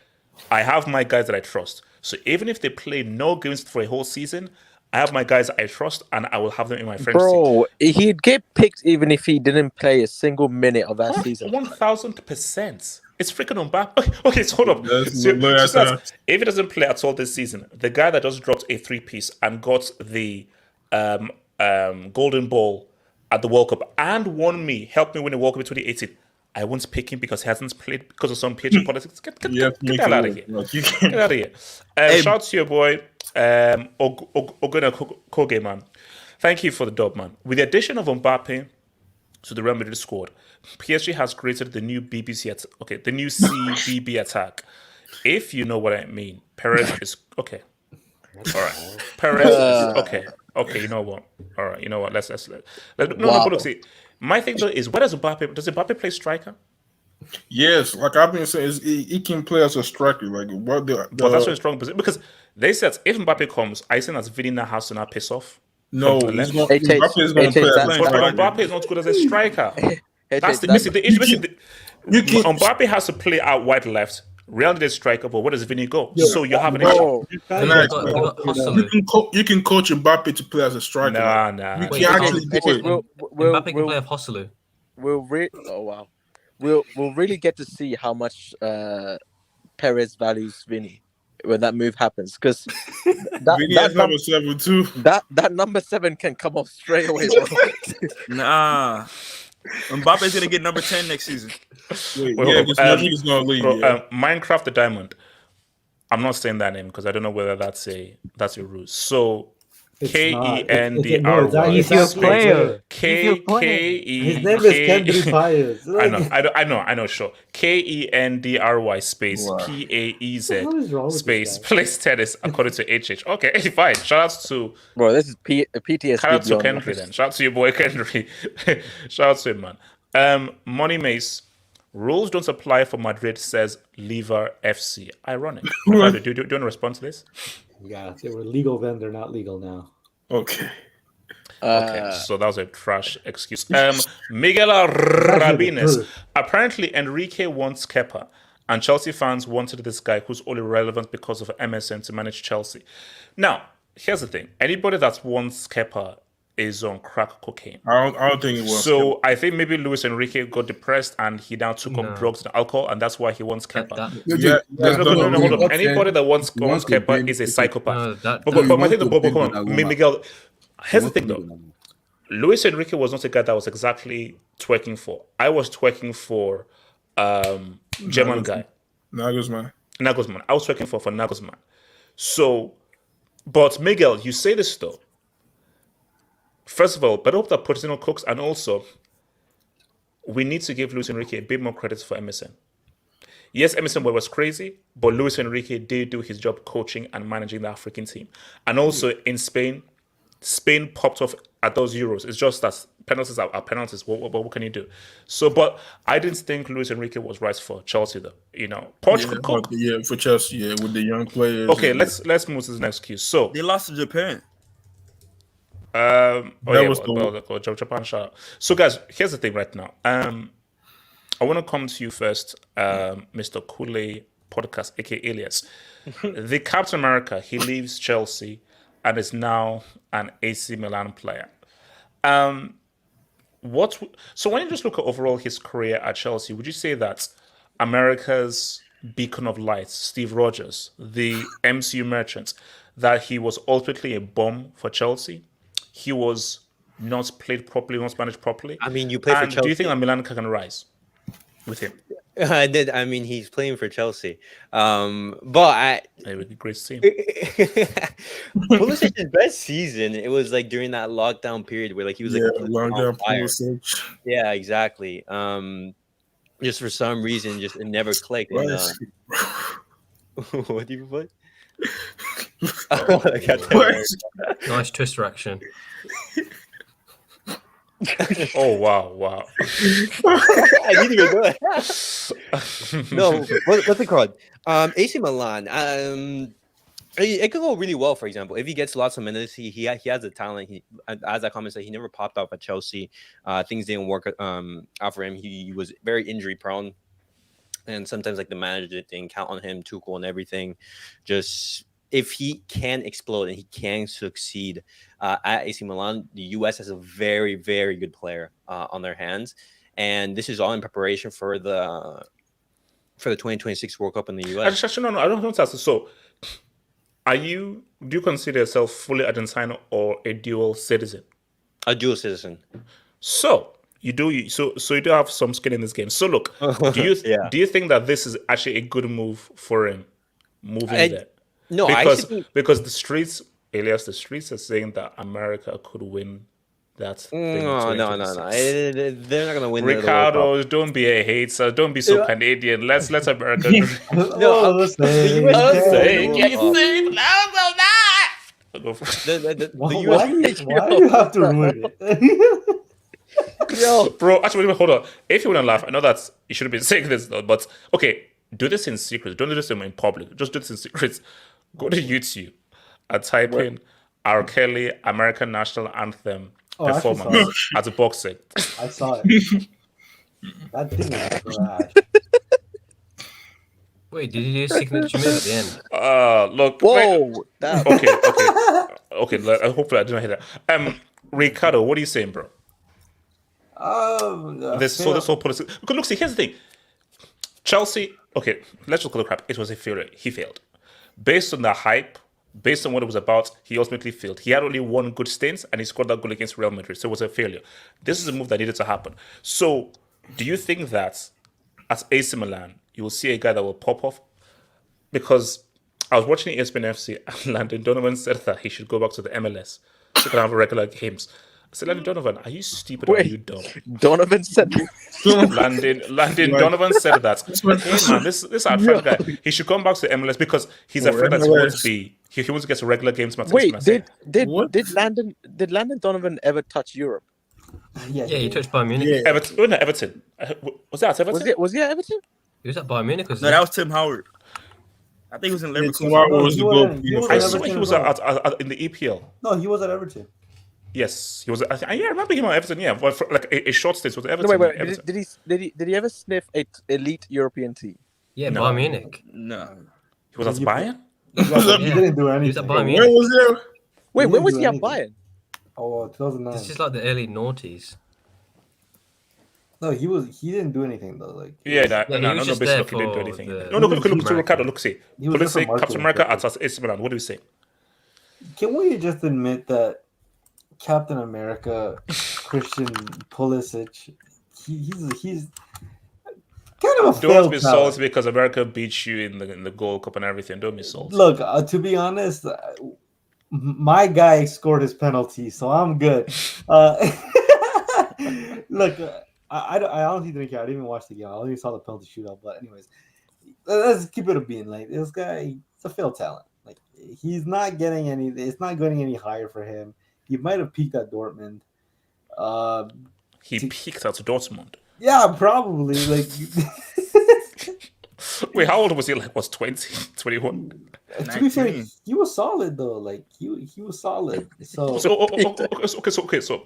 S1: I have my guys that I trust. So even if they play no games for a whole season, I have my guys I trust, and I will have them in my friends.
S5: Bro, he'd get picked even if he didn't play a single minute of that season.
S1: 1,000%. It's freaking Mbappe. Okay, so hold up. So guys, if he doesn't play at all this season, the guy that just dropped a 3-piece and got the golden ball at the World Cup and helped me win the World Cup in 2018, I won't pick him because he hasn't played because of some PhD politics. Get the hell out of here. Get out of here. Shout out to your boy, Oguna Koge, man. Thank you for the dub, man. With the addition of Mbappe to the Real Madrid squad, PSG has created the new the new CBB attack. If you know what I mean, Perez is okay. All right, Perez is okay. Okay, you know what? All right, you know what? Let's look. See, my thing though is, does Mbappe play striker?
S3: Yes, like I've been saying, he can play as a striker. Like
S1: but that's a strong position because they said if Mbappe comes, I think that Vini now has to now piss off.
S3: No, Mbappe is going to play as a striker.
S1: But Mbappe is not good as a striker. That's the issue. Mbappe has to play out wide left. Real Madrid striker, but where does Vini go? So you have an issue.
S3: You can coach Mbappe to play as a striker.
S1: Nah.
S3: You can actually do it.
S9: Mbappe can play a Hosselu.
S5: We'll really get to see how much Perez values Vini when that move happens, because
S3: that number 7 too.
S5: That number 7 can come off straight away, bro.
S6: Nah. Mbappe's gonna get number 10 next season.
S3: He's gonna leave.
S1: Minecraft the Diamond. I'm not saying that name because I don't know whether that's a ruse. So KENDRY.
S4: He's your player.
S2: His name is Kendry Pius.
S1: I know. Sure. KENDRY space PAEZ space plays tennis according to HH. Okay, fine. Shout out to
S5: bro. This is PTSD.
S1: Shout out to Kendry then. Shout out to your boy Kendry. Shout out to him, man. Money Mace. Rules don't apply for Madrid, says Lever FC. Ironic. Do you want to respond to this?
S2: Yeah, they were legal then, they're not legal now.
S3: Okay.
S1: So that was a trash excuse. Miguel Rabines. Apparently, Enrique wants Kepa, and Chelsea fans wanted this guy who's only relevant because of MSN to manage Chelsea. Now, here's the thing. Anybody that wants Kepa is on crack cocaine.
S3: I don't think it was.
S1: So I think maybe Luis Enrique got depressed and he now took up drugs and alcohol, and that's why he wants Kepa. No, hold on. Anybody that wants Kepa is a psychopath. But my thing, Miguel, here's the thing though. Luis Enrique was not a guy that was exactly twerking for. I was twerking for German guy.
S3: Nagelsmann.
S1: I was twerking for Nagelsmann. So, but Miguel, you say this though. First of all, but I hope that Pochettino cooks, and also we need to give Luis Enrique a bit more credit for MSN. Yes, MSN was crazy, but Luis Enrique did do his job coaching and managing the African team. And also in Spain popped off at those Euros. It's just that penalties are penalties. What can you do? So, but I didn't think Luis Enrique was right for Chelsea, though. You know, Portugal.
S3: Yeah, for Chelsea, with the young players.
S1: Okay, let's move to the next cue. So
S6: they lost to Japan.
S1: Japan shout out. So guys, here's the thing right now. I want to come to you first, Mr. Kule Podcast, aka Elias. The Captain America, he leaves Chelsea and is now an AC Milan player. So when you just look at overall his career at Chelsea, would you say that America's beacon of light, Steve Rogers, the MCU merchant, that he was ultimately a bomb for Chelsea? He was not played properly, not managed properly.
S8: I mean, you played for Chelsea.
S1: Do you think that Milan can rise with him?
S8: I did. I mean, he's playing for Chelsea. But
S1: it would be great to see him.
S8: Pulisic's best season, it was like during that lockdown period where like he was like
S3: lockdown Pulisic.
S8: Yeah, exactly. Just for some reason, just it never clicked. And, what do you play?
S9: Nice twist reaction.
S1: Oh wow!
S8: I didn't even know it. No, what's it called? AC Milan. It could go really well. For example, if he gets lots of minutes, he has the talent. As I commented, he never popped up at Chelsea. Things didn't work out for him. He was very injury prone. And sometimes, like, the manager didn't count on him, Tuchel and everything. Just if he can explode and he can succeed at AC Milan, the US has a very, very good player on their hands, and this is all in preparation for the 2026 World Cup in the US.
S1: Actually, no, I don't want to ask this. So, do you consider yourself fully Argentine or a dual citizen?
S8: A dual citizen.
S1: So you do have some skin in this game. So look, do you think that this is actually a good move for him moving there?
S8: No,
S1: because the streets are saying that America could win that thing.
S8: No. They're not gonna win.
S1: Ricardo, don't be a hater. Don't be so Canadian. Let's America.
S8: No, I'm saying.
S2: Why do you have to ruin it?
S1: Yo, bro, actually, hold on. If you want to laugh, I know that you shouldn't be saying this, though, but okay, do this in secret. Don't do this in public. Just do this in secret. Go to YouTube and type in R. Kelly American National Anthem performance as a box set.
S2: I saw it. That thing is trash.
S9: Wait, did you do a signature move at the end?
S1: Look.
S8: Whoa.
S1: Okay. Hopefully I didn't hear that. Ricardo, what are you saying, bro? This whole policy. Because look, see, here's the thing. Chelsea. Okay, let's just call it crap. It was a failure. He failed. Based on the hype, based on what it was about, he ultimately failed. He had only one good stint, and he scored that goal against Real Madrid. So it was a failure. This is a move that needed to happen. So, do you think that at AC Milan, you will see a guy that will pop off? Because I was watching ESPN and Landon Donovan said that he should go back to the MLS so he can have regular games. I said, Landon Donovan, are you stupid or are you dumb?
S5: Donovan said
S1: Landon Donovan said that. Hey man, this is our friend guy. He should come back to MLS because he's afraid that he wants to get to regular games.
S5: Wait, did Landon Donovan ever touch Europe?
S9: Yeah, he touched Bayern Munich.
S1: Yeah. Everton. Was that at Everton?
S5: Was he at Everton?
S9: He was at Bayern Munich.
S6: No, that was Tim Howard. I think he was in Liverpool.
S1: I swear he was in the EPL.
S2: No, he was at Everton.
S1: Yes, he was. I remember him at Everton. Yeah, but for like a short stint was at Everton.
S5: No, wait. Did he ever sniff a elite European team?
S9: Yeah, Bayern Munich.
S6: No,
S1: he was at Bayern.
S2: He didn't do anything.
S9: He was at Bayern
S3: Where
S9: Munich.
S3: was there?
S5: Wait, when was he at Bayern?
S2: Oh, 2009.
S9: This is like the early noughties.
S2: No, he didn't do anything though. Like
S1: no,
S9: he didn't
S1: do anything. No, look, Ricardo, look, see. Pulisic, Captain America at AC Milan. What do we say?
S2: Can we just admit that Captain America, Christian Pulisic, he's kind of a
S1: Don't be salty because America beat you in the Gold Cup and everything. Don't be salty.
S2: Look, to be honest, my guy scored his penalty, so I'm good. Look, I honestly didn't care. I didn't even watch the game. I only saw the penalty shootout. But anyways, let's keep it a bean. Like this guy, he's a failed talent. Like he's not getting any. It's not getting any higher for him. He might have peaked at Dortmund.
S1: He peaked at Dortmund.
S2: Yeah, probably. Like,
S1: wait, how old was he? Like, was 20, 21?
S2: To be fair, he was solid though. Like he was solid. So
S1: okay. So,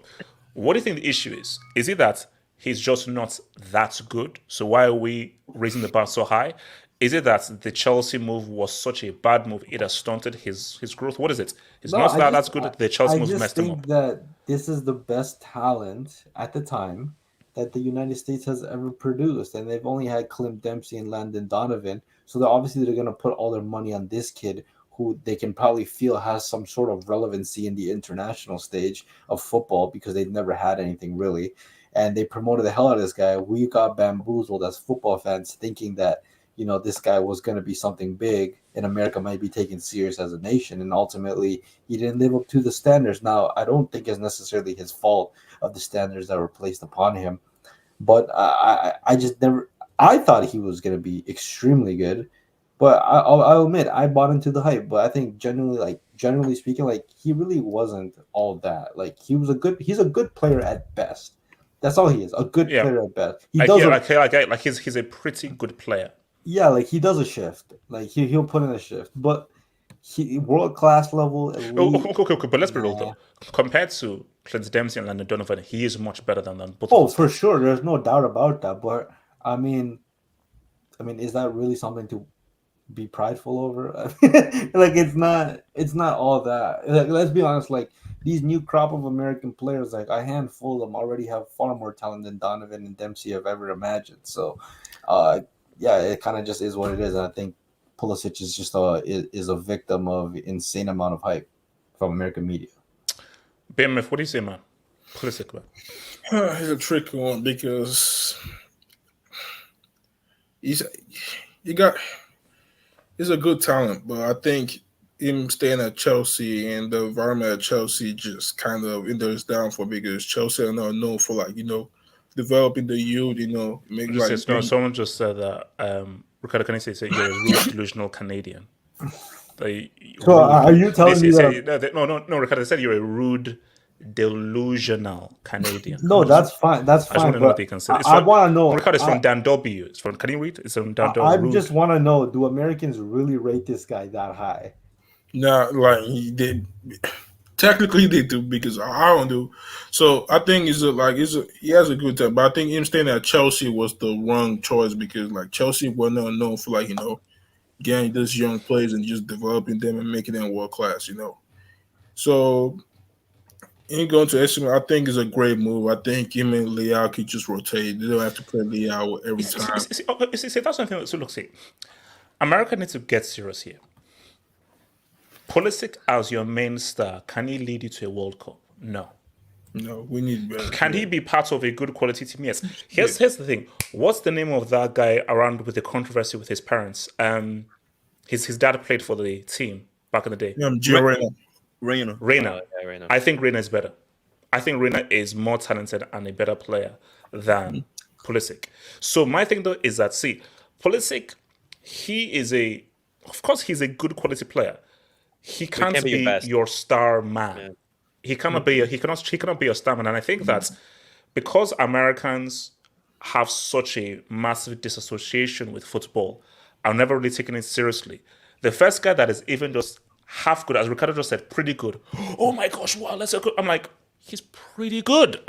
S1: what do you think the issue is? Is it that he's just not that good? So why are we raising the bar so high? Is it that the Chelsea move was such a bad move? It has stunted his growth. What is it? It's not that's good. The Chelsea move messed him up.
S2: I just think that this is the best talent at the time that the United States has ever produced, and they've only had Clint Dempsey and Landon Donovan. So they're going to put all their money on this kid, who they can probably feel has some sort of relevancy in the international stage of football because they've never had anything really, and they promoted the hell out of this guy. We got bamboozled as football fans, thinking that this guy was going to be something big and America might be taken serious as a nation. And ultimately, he didn't live up to the standards. Now, I don't think it's necessarily his fault of the standards that were placed upon him. But I just never – I thought he was going to be extremely good. But I'll admit, I bought into the hype. But I think generally speaking, like he really wasn't all that. Like he's a good player at best. That's all he is, a good player at best.
S1: He's a pretty good player.
S2: Yeah, like he does a shift. Like he'll put in a shift, but world class level.
S1: Okay, but let's be real though. Compared to Clint Dempsey and Landon Donovan, he is much better than them.
S2: Oh, for sure, there's no doubt about that. But I mean, is that really something to be prideful over. Like it's not all that. Like, let's be honest. Like these new crop of American players, like a handful of them already have far more talent than Donovan and Dempsey have ever imagined. So, yeah, it kind of just is what it is. And I think Pulisic is just a victim of insane amount of hype from American media.
S1: BMF, what do you say, man? Pulisic, man.
S3: He's a tricky one because he's a good talent, but I think him staying at Chelsea and the environment at Chelsea just kind of hinders downfall because Chelsea are not known for developing the youth, making
S1: someone just said that Ricardo Canese said you're a rude delusional Canadian.
S2: So are you telling me that?
S1: No, Ricardo said you're a rude delusional Canadian.
S2: No, that's fine. That's fine.
S1: I just want to know what they can say.
S2: I want to know.
S1: Ricardo, it's from Dan W. It's from. Can you read? It's from Dan
S2: I
S1: W.
S2: just want to know: do Americans really rate this guy that high?
S3: No, he did. Technically, they do because I don't do. So I think he has a good time, but I think him staying at Chelsea was the wrong choice because Chelsea were not known for getting these young players and just developing them and making them world class. So him going to AC Milan, I think is a great move. I think him and Leao could just rotate. They don't have to play Leao every time.
S1: See, that's something. So look, see, America needs to get serious here. Pulisic as your main star, can he lead you to a World Cup? No.
S3: No, we need better.
S1: Can he be part of a good quality team? Yes. Here's the thing. What's the name of that guy around with the controversy with his parents? His dad played for the team back in the day.
S6: Reina.
S1: Reina. I think Reina is better. I think Reina is more talented and a better player than Pulisic. So my thing though is that Pulisic, of course he's a good quality player. He can't be your star man. Yeah. He cannot be your star man. And I think that because Americans have such a massive disassociation with football, I've never really taken it seriously. The first guy that is even just half good, as Ricardo just said, pretty good. Oh my gosh, wow, let's go. I'm like, he's pretty good.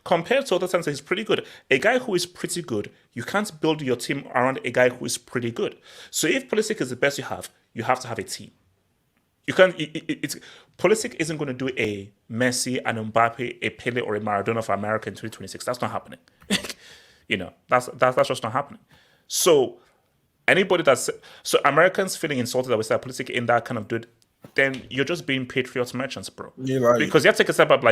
S1: Compared to other times, he's pretty good. A guy who is pretty good, you can't build your team around a guy who is pretty good. So if Pulisic is the best you have to have a team. You can't. Pulisic isn't going to do a Messi, an Mbappe, a Pele, or a Maradona for America in 2026. That's not happening. That's just not happening. So so Americans feeling insulted that we say Pulisic in that kind of dude, then you're just being patriot merchants, bro. Because you have to take a step up.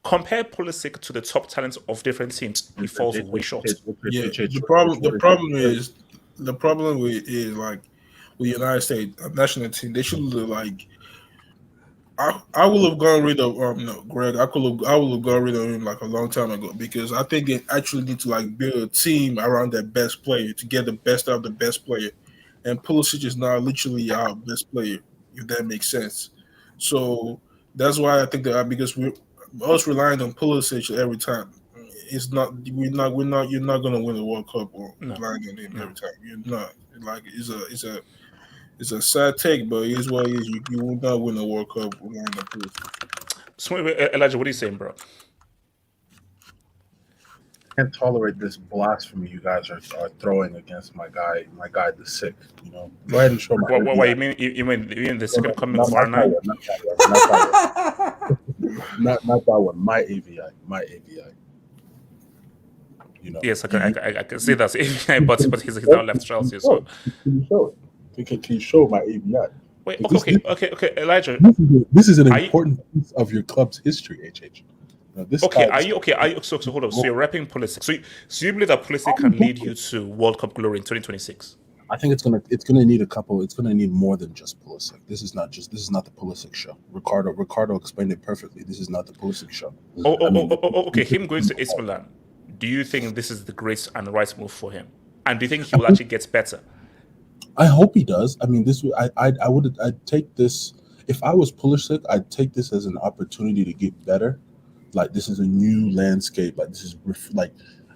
S1: Compare Pulisic to the top talents of different teams. He falls way short.
S3: Yeah, the problem is with the United States national team, they should look I would have gone rid of Greg. I would have gone rid of him a long time ago because I think they actually need to build a team around their best player to get the best out of the best player. And Pulisic is not literally our best player, if that makes sense. So that's why I think that because we're us relying on Pulisic every time, you're not gonna win a World Cup or relying on him every time. You're not. It's a sad take, but it is what it is. You will not win a World Cup relying on Pulisic.
S1: So Elijah, what are you saying, bro?
S11: Can't tolerate this blasphemy you guys are throwing against my guy the sick. Go ahead and show my.
S1: What you mean the sick coming tomorrow night?
S11: Not that one. My AVI.
S1: Yes, I can see that's AVI, but he's now left Chelsea. So
S11: can you show it? Can you show my AVI?
S1: Wait, okay, Elijah.
S11: This is an important piece of your club's history, HH.
S1: Are you so hold on? So you're repping Pulisic. So you believe that Pulisic can lead you to World Cup glory in 2026?
S11: I think it's gonna need a couple. It's gonna need more than just Pulisic. This is not the Pulisic show. Ricardo explained it perfectly. This is not the Pulisic show.
S1: Okay. Him going to AC Milan. Do you think this is the great and right move for him? And do you think he will actually get better?
S11: I hope he does. I mean, I'd take this if I was Pulisic. I'd take this as an opportunity to get better. This is a new landscape. This is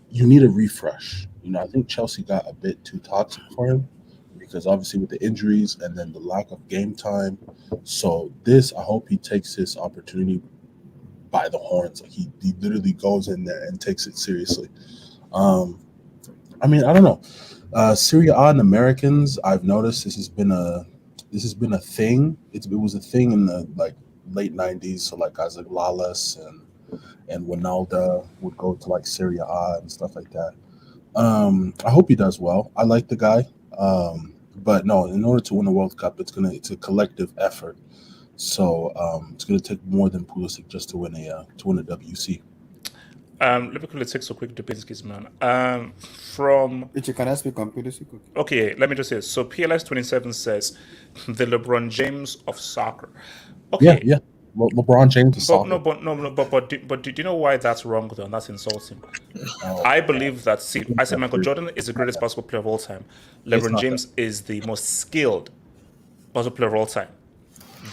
S11: you need a refresh. I think Chelsea got a bit too toxic for him because obviously with the injuries and then the lack of game time. So I hope he takes this opportunity by the horns. He literally goes in there and takes it seriously. I mean, I don't know. Serie A and Americans, I've noticed this has been a thing. It was a thing in the like late '90s. So like guys like Lawless and Winalda would go to like Serie A and stuff like that. I hope he does well. I like the guy, but no, in order to win a World Cup, it's a collective effort. So it's gonna take more than Pulisic just to win a WC.
S1: Let me quickly take some quick debates, man. From
S10: Can I speak on Pulisic?
S1: okay, let me just say. So PLS27 says the LeBron James of soccer. Okay,
S11: Yeah. LeBron James is soccer.
S1: But do you know why that's wrong though? And that's insulting. I believe that. See, I said Michael Jordan is the greatest basketball player of all time. LeBron James is the most skilled basketball player of all time.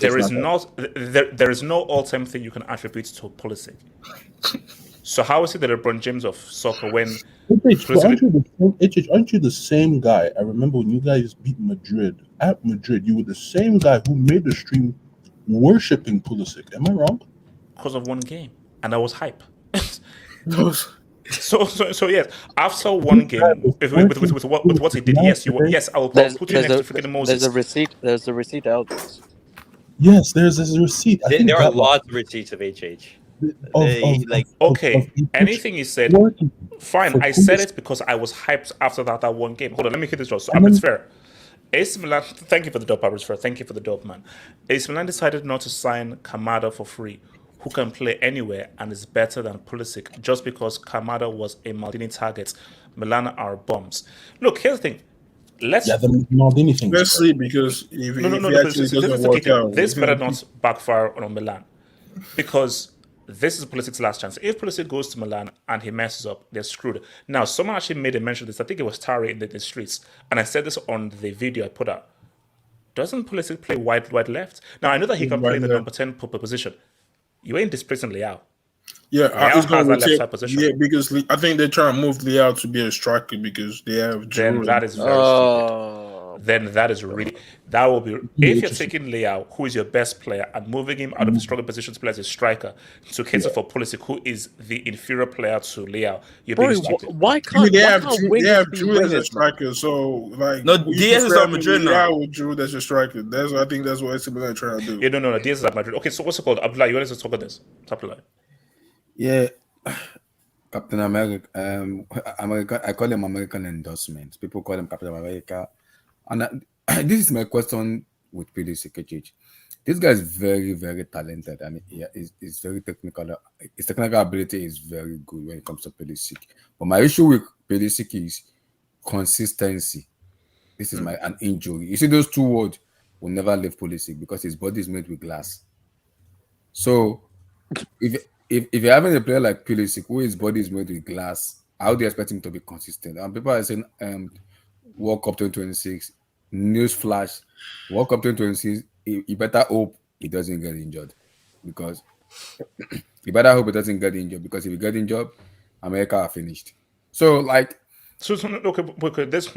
S1: There is no all-time thing you can attribute to Pulisic. So how is it the LeBron James of soccer when?
S11: Aren't you the same guy? I remember when you guys beat Madrid at Madrid. You were the same guy who made the stream worshipping Pulisic. Am I wrong?
S1: Because of one game, and I was hype. So yes, after one game, with what he did, yes, I will put you next to freaking Moses.
S5: There's a receipt out.
S11: Yes, there's a receipt.
S8: There are lots of receipts of HH.
S1: Anything he said, fine. I said it because I was hyped after that one game. Hold on, let me hit this off. So it's fair. AC Milan, thank you for the dope, Paris Fair. Thank you for the dope, man. AC Milan decided not to sign Kamada for free, who can play anywhere and is better than Pulisic, just because Kamada was a Maldini target. Milan are bums. Look, here's the thing.
S11: The Maldini thing.
S3: Let's see, because if
S1: this better not backfire on Milan, because this is Pulisic's last chance. If Pulisic goes to Milan and he messes up, they're screwed. Now, someone actually made a mention of this. I think it was Tari in the streets, and I said this on the video I put out. Doesn't Pulisic play wide left? Now, I know that he can play the number 10 position. You ain't displacing Leao.
S3: Yeah,
S1: he's going to left side position.
S3: Yeah, because I think they're trying to move Leao to be a striker because they have Giroud.
S1: Then that is very stupid. Then that is really, that will be, if you're taking Leao, who is your best player, and moving him out of the stronger position to play as a striker to cater for Pulisic, who is the inferior player to Leao, you're being stupid.
S5: Why can't
S3: they have Giroud as a striker? So like,
S6: no, Diaz is at Madrid now.
S3: With Giroud as a striker. I think that's what AC Milan trying to do.
S1: Yeah, no, Diaz is at Madrid. Okay, so what's it called? Abdullah, you want us to talk about this? Top line.
S10: Yeah, Captain America. America. I call him American endorsement. People call him Captain America. And this is my question with Pulisic. This guy is very, very talented. I mean, he's very technical. His technical ability is very good when it comes to Pulisic. But my issue with Pulisic is consistency. This is an injury. You see, those two words will never leave Pulisic because his body is made with glass. So, if you're having a player like Pulisic, who his body is made with glass, how do you expect him to be consistent? And people are saying, World Cup 2026, news flash, World Cup 2026, you better hope he doesn't get injured. Because you better hope he doesn't get injured, because if he get injured, America are finished. So, like...
S1: So okay, is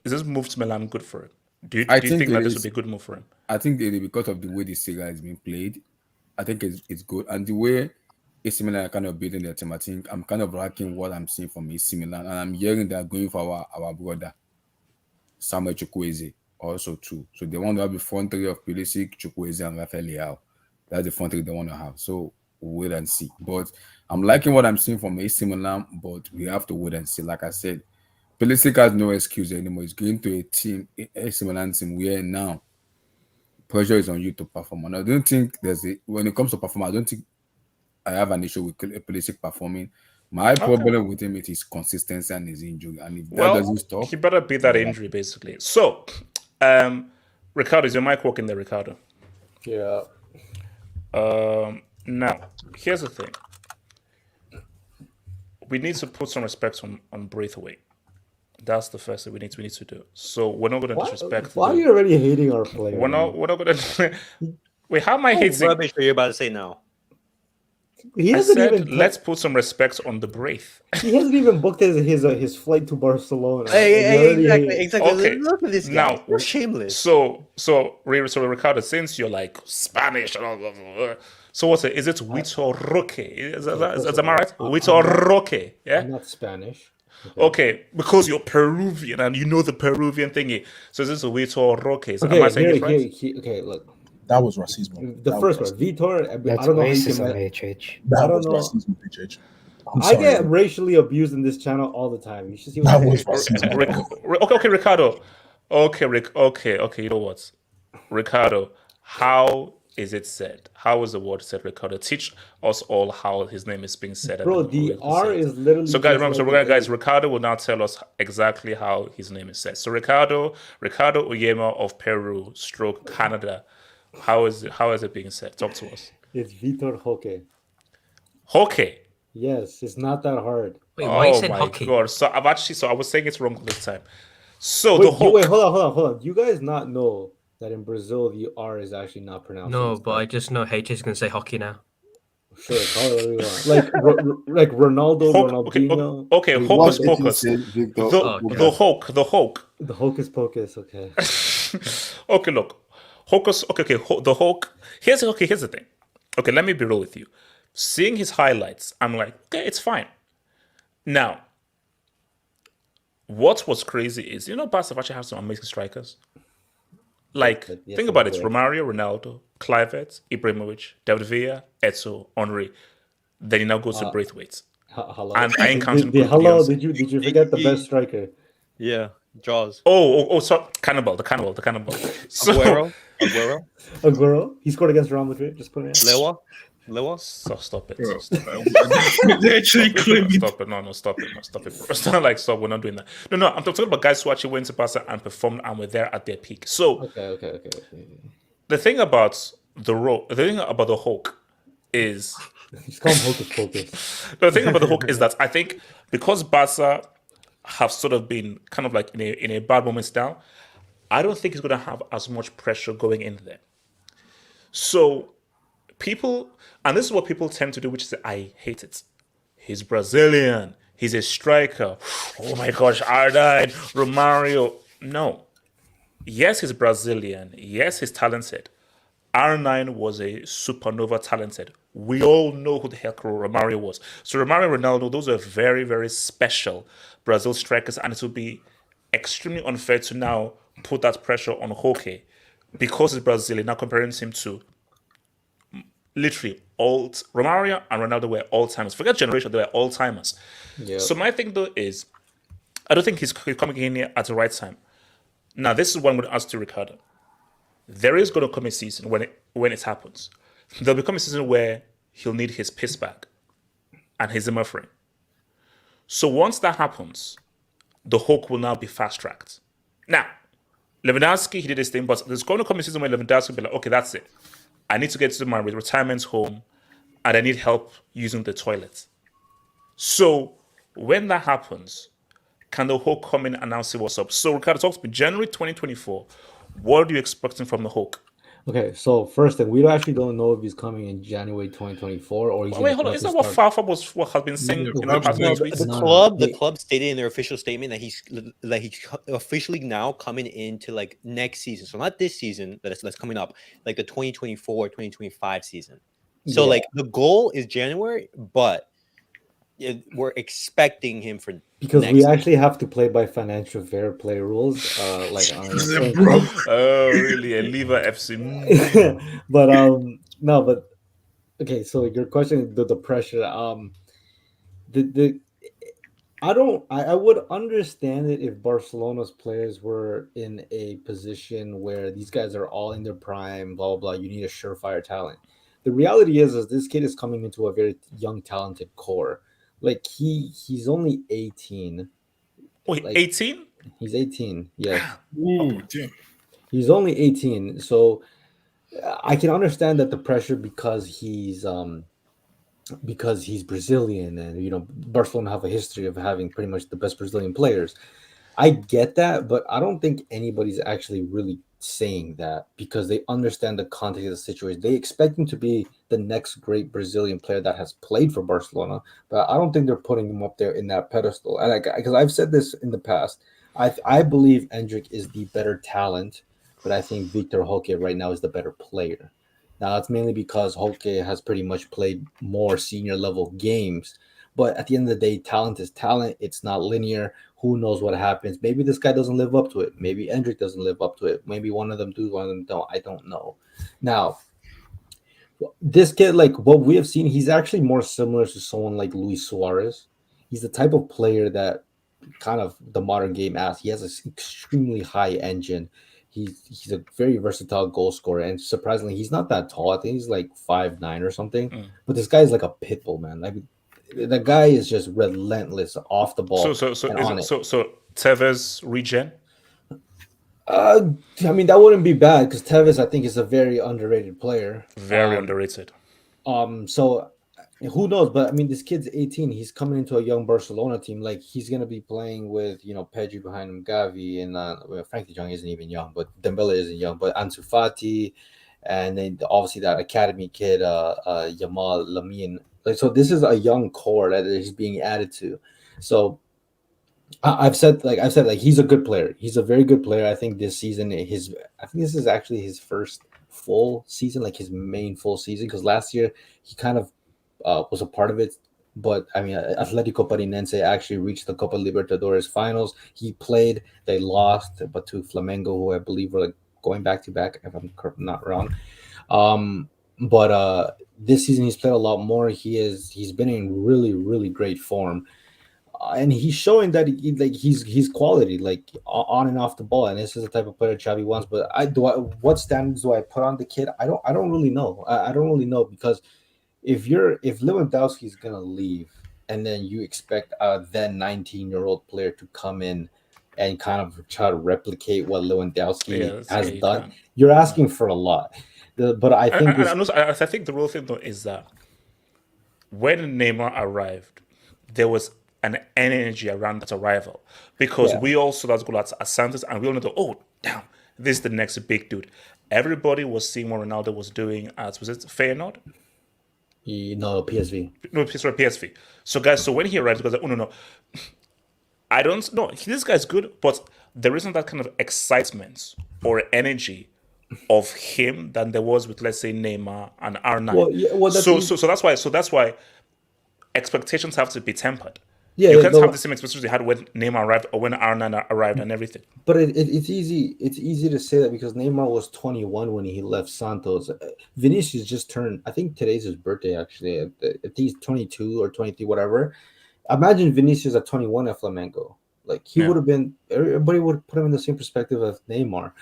S1: this move to Milan good for him? Do you think that this would be a good move for him?
S10: I think it is, because of the way the Serie is being played. I think it's good. And the way AC Milan are kind of building their team, I think I'm kind of liking what I'm seeing from AC Milan. And I'm hearing they're going for our brother, Samuel Chukwueze, also too. So they want to have the front three of Pulisic, Chukwueze, and Rafael Leao. That's the front three they want to have. So we'll wait and see. But I'm liking what I'm seeing from AC Milan, but we have to wait and see. Like I said, Pulisic has no excuse anymore. He's going to a team, AC Milan team, where now pressure is on you to perform. And I don't think when it comes to perform, I don't think I have an issue with Pulisic performing. My problem with him is his consistency and his injury. And if that doesn't stop,
S1: he better beat that injury, basically. So, Ricardo, is your mic working there, Ricardo?
S2: Yeah.
S1: Now, here's the thing. We need to put some respect on Braithwaite. That's the first thing we need to do. So we're not going to disrespect.
S2: Why are you already hating our player?
S1: We're not going to. Wait, how am I hating?
S8: What rubbish are you about to say now?
S1: Let's put some respect on the Braith.
S2: He hasn't even booked his flight to Barcelona.
S8: Exactly.
S1: Okay.
S8: Look at this guy. Now, you're shameless.
S1: So Ricardo, since you're like Spanish and all blah. So is it Vitor Roque? Is that right? Vitor Roque, yeah?
S2: I'm not Spanish.
S1: Okay, because you're Peruvian and you know the Peruvian thingy. So this is Vitor Roque. So am I
S2: Okay,
S1: saying it right?
S2: okay, look.
S11: That was racismo.
S2: The
S11: That
S2: first
S11: was
S2: one,
S11: racismo.
S2: Vitor.
S4: That's
S2: I don't know how you can.
S4: racism, HH.
S11: That
S2: I don't
S11: was
S2: know.
S11: racism, HH. I'm
S2: I
S11: sorry.
S2: get racially abused in this channel all the time. You should see what
S11: That
S2: I'm
S11: was
S2: saying.
S11: racism.
S1: Okay, Ricardo. Okay, Rick. Okay. You know what, Ricardo? How is it said? How is the word said, Ricardo? Teach us all how his name is being said.
S2: Bro,
S1: and
S2: the
S1: we will
S2: R
S1: say it.
S2: is literally.
S1: So guys,
S2: just
S1: remember. So
S2: like
S1: we're
S2: an
S1: gonna, guys.
S2: A.
S1: Ricardo will now tell us exactly how his name is said. So Ricardo Uyema of Peru, stroke Canada. How is it being said? Talk to us.
S2: It's Vitor Roque.
S1: Hockey.
S2: Yes, it's not that hard.
S9: Wait, why you
S1: Oh
S9: said
S1: my
S9: hockey?
S1: god! So I was saying it wrong this time. So
S2: Wait,
S1: the Hulk.
S2: wait, hold on. You guys not know that in Brazil the R is actually not pronounced.
S9: No,
S2: as
S9: but I
S2: hard.
S9: just know H is gonna say hockey now.
S2: Sure, call it whatever you want. Like Ronaldo, Ronaldinho.
S1: Okay, hocus
S2: Rivaldo.
S1: pocus. The Hulk.
S2: The hocus pocus. Okay.
S1: Okay, look, hocus. Okay. The Hulk. Here's the thing. Okay, let me be real with you. Seeing his highlights, I'm like, okay, it's fine. Now, what was crazy is, Barca actually have some amazing strikers. Like,
S2: Yes,
S1: think about it:
S2: correct.
S1: Romario, Ronaldo, Kluivert, Ibrahimovic, David Villa, Etso, Henry. Then he now goes to Braithwaite.
S2: Hello.
S1: And I ain't counting.
S2: Hello.
S1: Beyonce.
S2: Did you forget the best striker?
S8: Yeah, Jaws.
S1: Oh, sorry, Cannibal. So,
S2: Aguero. He scored against Real Madrid. Just put it in.
S8: Lewa.
S1: So stop it.
S3: Bro,
S1: Stop it.
S3: they actually claim it.
S1: Stop it. No, stop it. Bro. It's not like stop. We're not doing that. No. I'm talking about guys who actually went to Barca and performed and were there at their peak. So
S2: Okay.
S1: the thing about the Hulk is
S2: Just call him hocus pocus.
S1: the thing about the Hulk is that I think because Barca have sort of been kind of like in a bad moment now, I don't think he's going to have as much pressure going in there. So people, and this is what people tend to do, which is I hate it. He's Brazilian. He's a striker. Oh my gosh, R9, Romario. No. Yes, he's Brazilian. Yes, he's talented. R9 was a supernova talented. We all know who the heck Romario was. So Romario and Ronaldo, those are very, very special Brazil strikers, and it would be extremely unfair to now put that pressure on Roque because he's Brazilian, now comparing him to literally Romario and Ronaldo were all-timers. Forget generation, they were all-timers.
S2: Yeah.
S1: So my thing though is, I don't think he's coming in here at the right time. Now, this is what I'm going to ask to Ricardo. There is going to come a season when it happens. There'll become a season where he'll need his piss bag and his Zimmer frame. So once that happens, the Hulk will now be fast-tracked. Now, Lewandowski, he did his thing, but there's going to come a season where Lewandowski will be like, okay, that's it. I need to get to my retirement home and I need help using the toilet. So when that happens, can the Hulk come in and now see what's up? So Ricardo, talk to me. January 2024, what are you expecting from the Hulk?
S2: Okay, so first thing, we actually don't know if he's coming in January 2024 or he's.
S1: Wait, hold on. Is that what Fafa has been saying in the past tweets?
S8: The club stated in their official statement that he's officially now coming into like next season. So not this season that's coming up, like the 2024-2025 season. So like the goal is January, but we're expecting him for
S2: because
S8: next
S2: we actually have to play by financial fair play rules.
S1: Oh, really? A Liga FC.
S2: But no, but okay. So your question, the pressure. I would understand it if Barcelona's players were in a position where these guys are all in their prime. Blah blah blah. You need a surefire talent. The reality is this kid is coming into a very young, talented core. Like he's only 18.
S1: Oh, 18?
S2: He's 18. Yes.
S3: Ooh, damn.
S2: He's only 18. So I can understand that the pressure because he's Brazilian and Barcelona have a history of having pretty much the best Brazilian players. I get that, but I don't think anybody's actually really saying that because they understand the context of the situation. They expect him to be the next great Brazilian player that has played for Barcelona, but I don't think they're putting him up there in that pedestal. And because I've said this in the past, I believe Endrick is the better talent, but I think Vitor Roque right now is the better player. Now, that's mainly because Roque has pretty much played more senior level games, But at the end of the day, talent is talent. It's not linear. Who knows what happens? Maybe this guy doesn't live up to it. Maybe Endrick doesn't live up to it. Maybe one of them do, one of them don't. I don't know. Now, this kid, like what we have seen, he's actually more similar to someone like Luis Suarez. He's the type of player that kind of the modern game asks. He has an extremely high engine. He's a very versatile goal scorer, and surprisingly, he's not that tall. I think he's like 5'9" or something. But this guy is like a pit bull, man. Like the guy is just relentless off the ball.
S1: So Tevez regen.
S2: I mean, that wouldn't be bad because Tevez, I think, is a very underrated player.
S1: Very underrated.
S2: So who knows? But I mean, this kid's 18. He's coming into a young Barcelona team. Like he's gonna be playing with Pedri behind him, Gavi, and well, Frankie de Jong isn't even young, but Dembele isn't young, but Ansu Fati, and then obviously that academy kid, Yamal Lamine. Like so, this is a young core that is being added to. So I've said he's a good player. He's a very good player. I think this season I think this is actually his first full season, like his main full season, because last year he kind of was a part of it. But I mean, Atletico Parinense actually reached the Copa Libertadores finals. He played, they lost, but to Flamengo, who I believe were like going back to back, if I'm not wrong. But this season he's played a lot more. He's been in really, really great form. And he's showing that he's quality, like on and off the ball, and this is the type of player Xavi wants. But what standards do I put on the kid? I don't really know. I don't really know, because if Lewandowski's gonna leave, and then you expect a then 19-year-old player to come in and kind of try to replicate what Lewandowski has done, you're asking for a lot. But I think
S1: I think the real thing though is that when Neymar arrived, there was an energy around that arrival, because we all saw that goal at Santos, and we all know, oh damn, this is the next big dude. Everybody was seeing what Ronaldo was doing at, was it Feyenoord?
S2: No, PSV.
S1: No, sorry, PSV. So guys, so when he arrived, because oh no, I don't know. This guy's good, but there isn't that kind of excitement or energy of him than there was with, let's say, Neymar and R9. So that's why expectations have to be tempered. You can't have the same expectations you had when Neymar arrived or when R9 arrived and everything.
S2: But it's easy. It's easy to say that because Neymar was 21 when he left Santos. Vinicius just turned, I think today's his birthday, actually. I think he's 22 or 23, whatever. Imagine Vinicius at 21 at Flamengo. Like, he would have been, everybody would put him in the same perspective as Neymar.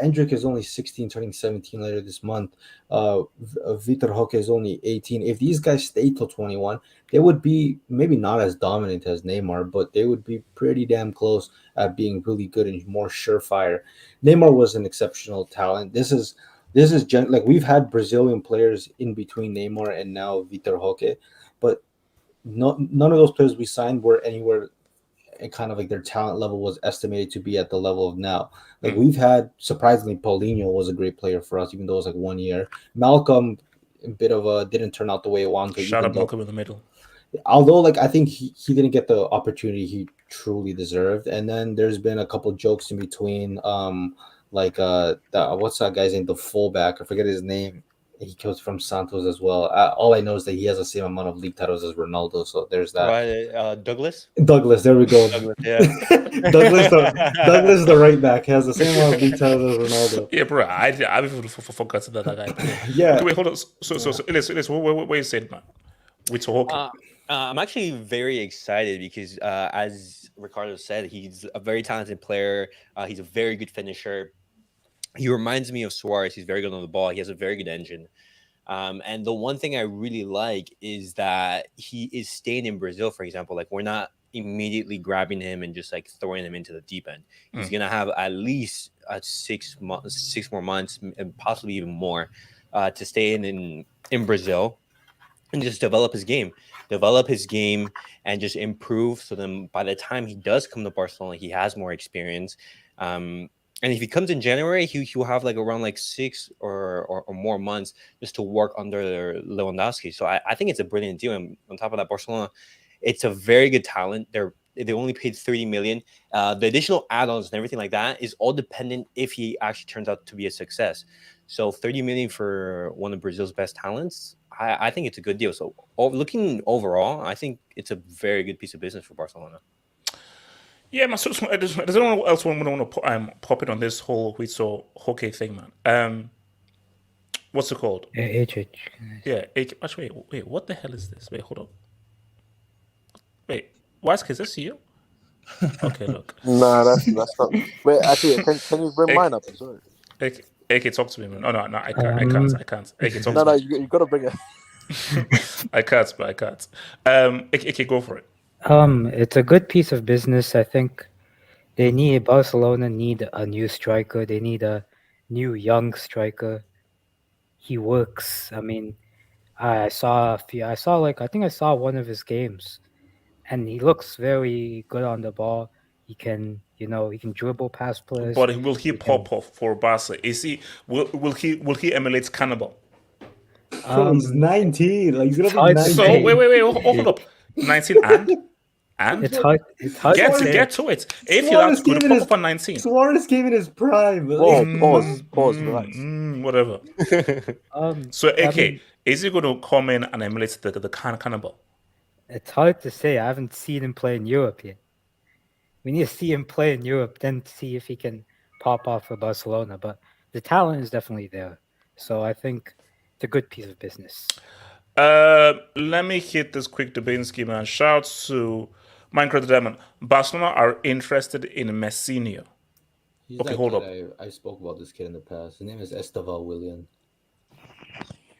S2: Endrick is only 16, turning 17 later this month. Vitor Roque is only 18. If these guys stay till 21, they would be maybe not as dominant as Neymar, but they would be pretty damn close at being really good and more surefire. Neymar was an exceptional talent. This is like, we've had Brazilian players in between Neymar and now Vitor Roque, but none of those players we signed were anywhere. And kind of like their talent level was estimated to be at the level of now. Like we've had, surprisingly, Paulinho was a great player for us, even though it was like 1 year. Malcolm, a bit of a didn't turn out the way it wanted.
S1: Shout out Malcolm in the middle.
S2: Although, like, I think he didn't get the opportunity he truly deserved. And then there's been a couple jokes in between. What's that guy's name? The fullback, I forget his name. He comes from Santos as well. All I know is that he has the same amount of league titles as Ronaldo. So there's that.
S8: Douglas.
S2: There we go.
S8: Douglas, yeah.
S2: Douglas, the right back, has the same amount of league titles as Ronaldo.
S1: Yeah, bro. I forgot that guy.
S2: Yeah.
S1: Okay, wait, hold on. So, Elias, what you said, man? With Roque.
S8: I'm actually very excited because, as Ricardo said, he's a very talented player. He's a very good finisher. He reminds me of Suarez. He's very good on the ball. He has a very good engine. And the one thing I really like is that he is staying in Brazil, for example. Like, we're not immediately grabbing him and just like throwing him into the deep end. He's going to have at least 6 more months and possibly even more to stay in Brazil and just develop his game and just improve. So then by the time he does come to Barcelona, he has more experience. And if he comes in January, he'll have like around like 6 or more months just to work under Lewandowski. So I think it's a brilliant deal. And on top of that, Barcelona, it's a very good talent. They only paid 30 million. The additional add-ons and everything like that is all dependent if he actually turns out to be a success. So 30 million for one of Brazil's best talents, I think it's a good deal. So looking overall, I think it's a very good piece of business for Barcelona.
S1: Yeah, man. So does anyone else want to pop in on this whole Vitor Roque thing, man? What's it called?
S4: HH.
S1: Yeah, actually, wait, what the hell is this? Wait, hold on. Wait, Wask, is this you? Okay, look.
S5: Nah, that's not. Wait, actually, can you bring mine up? Sorry.
S1: AK, talk to me, man. Oh, no, I can't. AK, talk to
S5: No,
S1: me.
S5: you gotta bring it.
S1: I can't, but I can't. AK, go for it.
S4: It's a good piece of business. I think Barcelona need a new striker. They need a new young striker. He works. I mean, I saw one of his games, and he looks very good on the ball. He can dribble past players.
S1: But will he pop off for Barca? Will he emulate Cannibal?
S2: Bro, he's 19. Like, he's gonna be 19.
S1: So wait, hold up. 19 and
S4: it's hard.
S1: Get to it. If you're that good, pop up on 19.
S2: Suarez came in his prime.
S5: Pause, relax.
S1: Whatever. So AK, is he going to come in and emulate the Cannibal?
S4: It's hard to say. I haven't seen him play in Europe yet. We need to see him play in Europe, then see if he can pop off for Barcelona. But the talent is definitely there. So I think it's a good piece of business.
S1: Let me hit this quick debate scheme and shout to Minecraft Diamond. Barcelona are interested in Messinho. Okay, hold up.
S2: I spoke about this kid in the past. His name is Esteval Willian.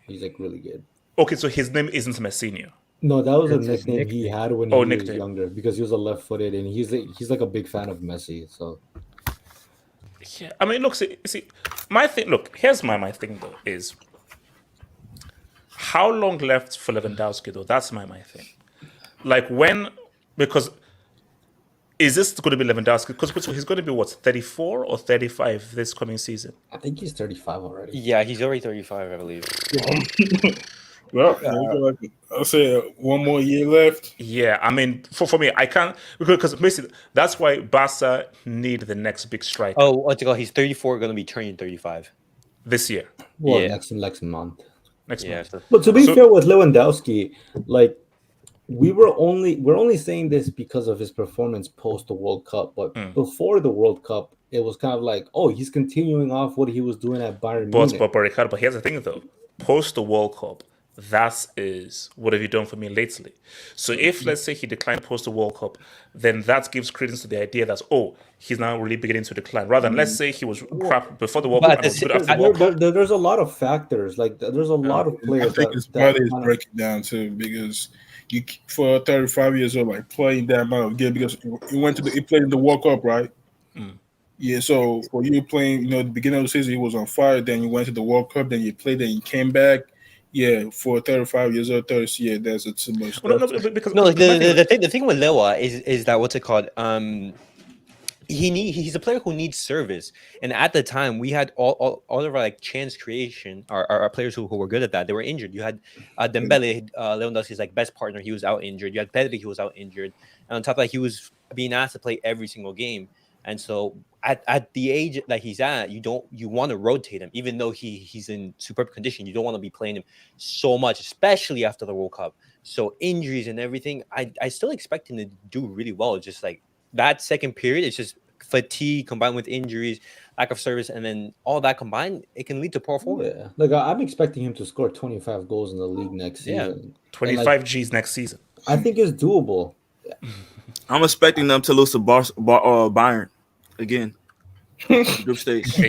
S2: He's like really good.
S1: Okay, so his name isn't Messinho.
S2: No, that was a nickname he had when he was
S1: nickname.
S2: younger because he was a left-footed and he's like a big fan of Messi. So
S1: yeah, I mean, look, see, my thing. Look, here's my thing though is how long left for Lewandowski though? That's my thing. Like when, because is this going to be Lewandowski? Because he's going to be what, 34 or 35 this coming season?
S2: I think he's 35 already.
S8: Yeah, he's already 35, I believe.
S3: Well, I'll say one more year left.
S1: Yeah, I mean, for me, I can't, because basically that's why Barca need the next big striker.
S8: Oh, what's it called? He's 34, going to be turning 35
S1: this year.
S2: Well,
S8: yeah.
S2: next month.
S1: Next month.
S8: So,
S2: but to be fair with Lewandowski, like we're only saying this because of his performance post the World Cup. But before the World Cup, it was kind of like, oh, he's continuing off what he was doing at Bayern Munich.
S1: But here's the thing though, post the World Cup, that is what have you done for me lately? So if let's say he declined post the World Cup, then that gives credence to the idea that he's now really beginning to decline. Rather than let's say he was crap before the World Cup and was good after the World Cup.
S2: There's a lot of factors. Like there's a lot of players.
S3: I think his body is breaking down too because you for 35 years old, like playing that amount of game because he played in the World Cup, right? Yeah, so for you playing, the beginning of the season he was on fire. Then you went to the World Cup. Then you played. Then you came back. Yeah, for 35 years old, that's too much.
S8: The thing with Lewa is that what's it called? He's a player who needs service, and at the time we had all of our like chance creation, our players who were good at that. They were injured. You had Dembele, Lewandowski's like best partner. He was out injured. You had Pedri, he was out injured, and on top of that, he was being asked to play every single game. And so at the age that he's at, you want to rotate him, even though he's in superb condition. You don't want to be playing him so much, especially after the World Cup. So injuries and everything, I still expect him to do really well. It's just like that second period, it's just fatigue combined with injuries, lack of service, and then all that combined, it can lead to poor form.
S2: Yeah, like I'm expecting him to score 25 goals in the league next season.
S1: 25 Gs next season.
S2: I think it's doable.
S6: I'm expecting them to lose to Bayern again. Group stage.
S1: No.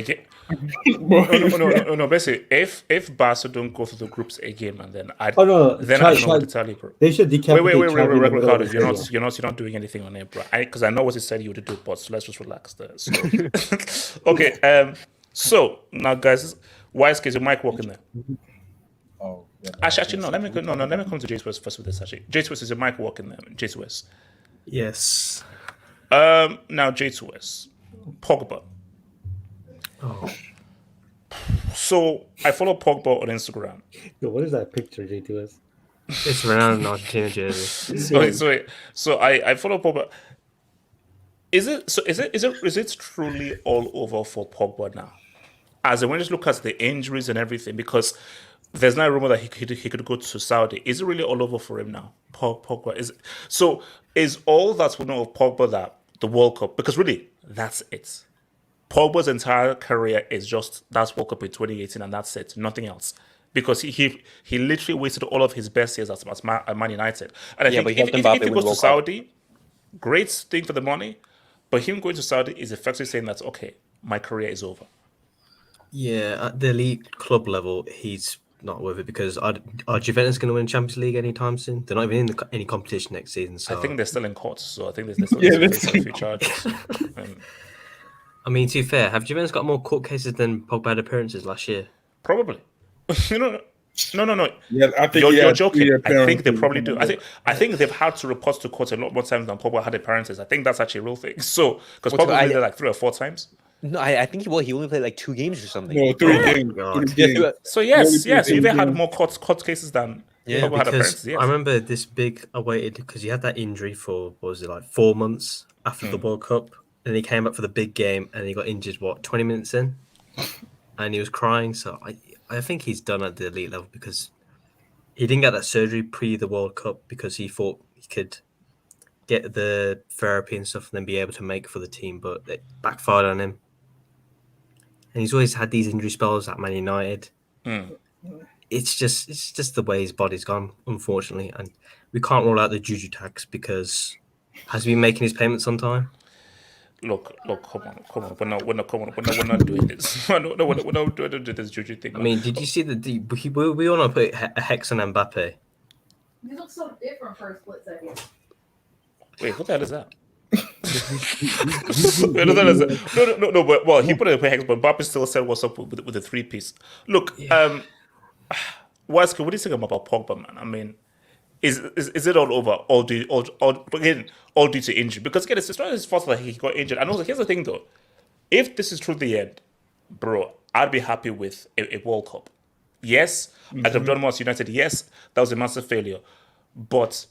S1: Basically, if Barca don't go through the groups again, and then I
S2: don't know
S1: what to tell you, bro.
S2: They should decapitate.
S1: Wait, Ricardo, you're not doing anything on it, bro. Because I know what you said you would do, but so let's just relax there. So. Okay. So now, guys, why is your mic working there?
S11: Oh. Yeah,
S1: actually, no. Let me come to Jace West first with this. Actually, Jace West, is your mic working there? Jace West.
S9: Yes.
S1: Now Jace West, Pogba.
S9: Oh.
S1: So I follow Pogba on Instagram.
S2: Yo, what is that picture, J2S?
S9: It's Ronaldo Argentina jersey.
S1: So I follow Pogba. Is it truly all over for Pogba now? As in, when you just look at the injuries and everything, because there's not a rumor that he could go to Saudi. Is it really all over for him now? Pogba is all that we know of Pogba that the World Cup, because really that's it. Pogba's entire career is just that's World Cup in 2018 and that's it, nothing else. Because he literally wasted all of his best years at Man United. And I think
S8: but he helped
S1: if
S8: Mbappe
S1: he
S8: win
S1: goes to
S8: World Cup.
S1: Saudi, great thing for the money. But him going to Saudi is effectively saying that, okay, my career is over.
S9: Yeah, at the elite club level, he's not worth it because are Juventus going to win Champions League anytime soon? They're not even in any competition next season. So
S1: I think they're still in court, so I think they're still facing a few charges.
S9: I mean, to be fair, have Juventus got more court cases than Pogba had appearances last year?
S1: Probably. No.
S3: Yeah, I think
S1: you're joking. I think they probably do. I think they've had to report to court a lot more times than Pogba had appearances. I think that's actually a real thing. So because Pogba played there like 3 or 4 times.
S8: No, I think he only played like 2 games or something.
S3: No, 3 games.
S1: So yes, they had more court cases than Pogba had
S9: because
S1: appearances. Yes.
S9: I remember this big awaited because he had that injury for what was it like 4 months after the World Cup, and he came up for the big game and he got injured 20 minutes in, and he was crying. So I think he's done at the elite level because he didn't get that surgery pre the World Cup because he thought he could get the therapy and stuff and then be able to make for the team, but it backfired on him. And he's always had these injury spells at Man United. It's just the way his body's gone, unfortunately, and we can't roll out the juju tax because has he been making his payments on time?
S1: Look, come on. We're not doing this. We're not doing this juju thing.
S9: I mean, did you see we all want to put a hex on Mbappe?
S12: You look so different for a split second.
S1: Wait, what the hell is that? No. But well, he put it in hex, but Mbappe still said what's up with the 3-piece. Look, Wesker, what do you think about Pogba, man? I mean, is it all over? All due to injury? Because again, it's not his fault that he got injured. And also, here's the thing, though: if this is true, the end, bro, I'd be happy with a World Cup. Yes, I'd have done more as United. Yes, that was a massive failure, but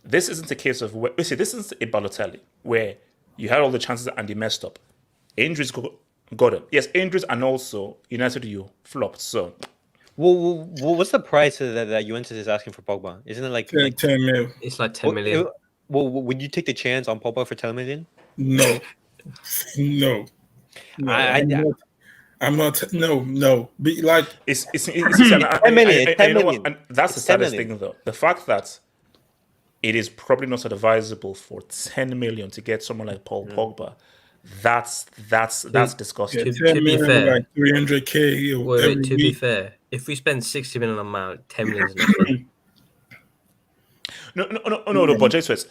S1: this isn't a case of this isn't a Balotelli where you had all the chances and you messed up. Injuries got him. Yes, injuries, and also United, you flopped. So.
S8: Well, what's the price that Juventus is asking for Pogba? Isn't it like
S3: 10 million?
S9: It's like 10 million.
S8: Well, would you take the chance on Pogba for 10 million?
S3: No. I'm not. No. Be like
S1: it's
S8: 10 million. 10 million.
S1: And that's the saddest thing, though. The fact that it is probably not advisable for 10 million to get someone like Paul Pogba. That's disgusting.
S3: Yeah,
S9: To be fair,
S3: like 300K.
S9: Wait, to be fair, if we spend 60 million on Mount, 10 million is nothing.
S1: No, but Jesus,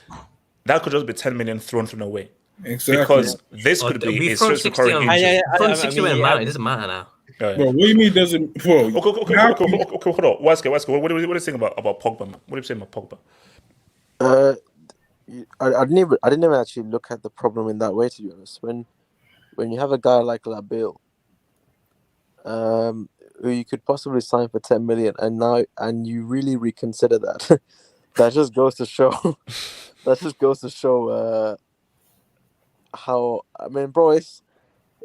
S1: that could just be 10 million thrown away.
S3: Exactly.
S1: Because this could be a serious recurring injury.
S9: 60 million Mount, it doesn't matter now.
S3: Well, what do you mean doesn't?
S1: Okay, hold on. Wesker, what do you think about Pogba, man? What do you say about Pogba?
S5: I didn't even actually look at the problem in that way, to be honest. When you have a guy like Labille, who you could possibly sign for 10 million, and you really reconsider that, that just goes to show. How, I mean, bro, it's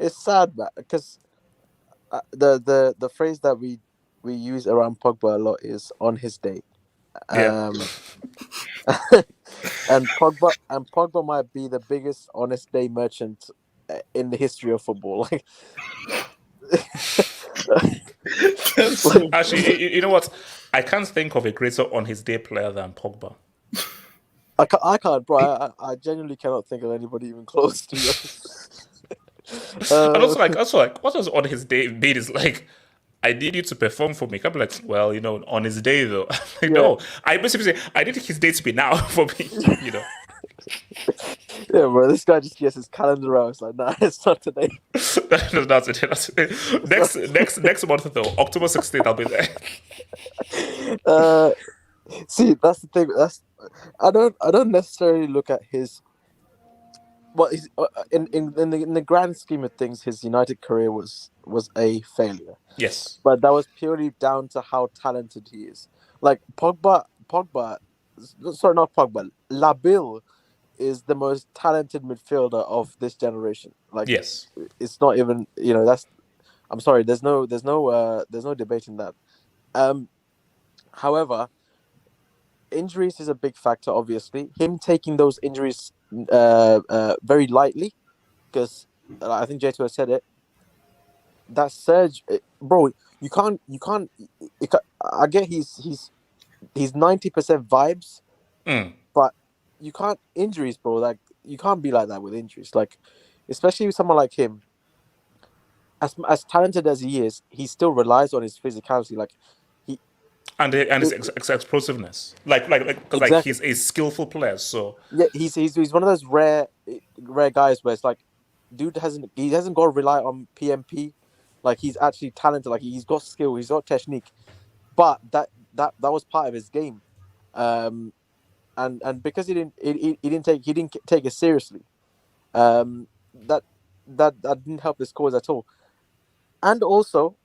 S5: sad, man, because the phrase that we use around Pogba a lot is "on his day." And Pogba might be the biggest honest day merchant in the history of football.
S1: Actually, you know what? I can't think of a greater on his day player than Pogba.
S5: I can't, bro. I genuinely cannot think of anybody even close to you.
S1: And also like, what does on his day mean? Is like, I need you to perform for me. I'm like, well, on his day though. No, I basically say I need his day to be now for me.
S5: Yeah, bro. This guy just gets his calendar out. It's like, nah, it's not today.
S1: That's it. Next month though, October 16th, I'll be there.
S5: See, that's the thing. I don't necessarily look at his. Well, in the grand scheme of things, his United career was a failure.
S1: Yes,
S5: but that was purely down to how talented he is. Like Pogba, sorry, not Pogba. Labille is the most talented midfielder of this generation. Like,
S1: yes,
S5: it's not even. That's. I'm sorry. There's no debating that. However, injuries is a big factor. Obviously, him taking those injuries very lightly, because I think J2 has said it. That surge, bro. You can't. I get he's 90% vibes, but you can't injuries, bro. Like you can't be like that with injuries. Like, especially with someone like him, as talented as he is, he still relies on his physicality. Like he
S1: and his explosiveness, because like
S5: exactly.
S1: he's a skillful player. So
S5: Yeah, he's one of those rare guys where it's like, dude hasn't got to rely on PMP. Like he's actually talented. Like he's got skill. He's got technique. But that was part of his game. And because he didn't take it seriously, that didn't help his cause at all. And also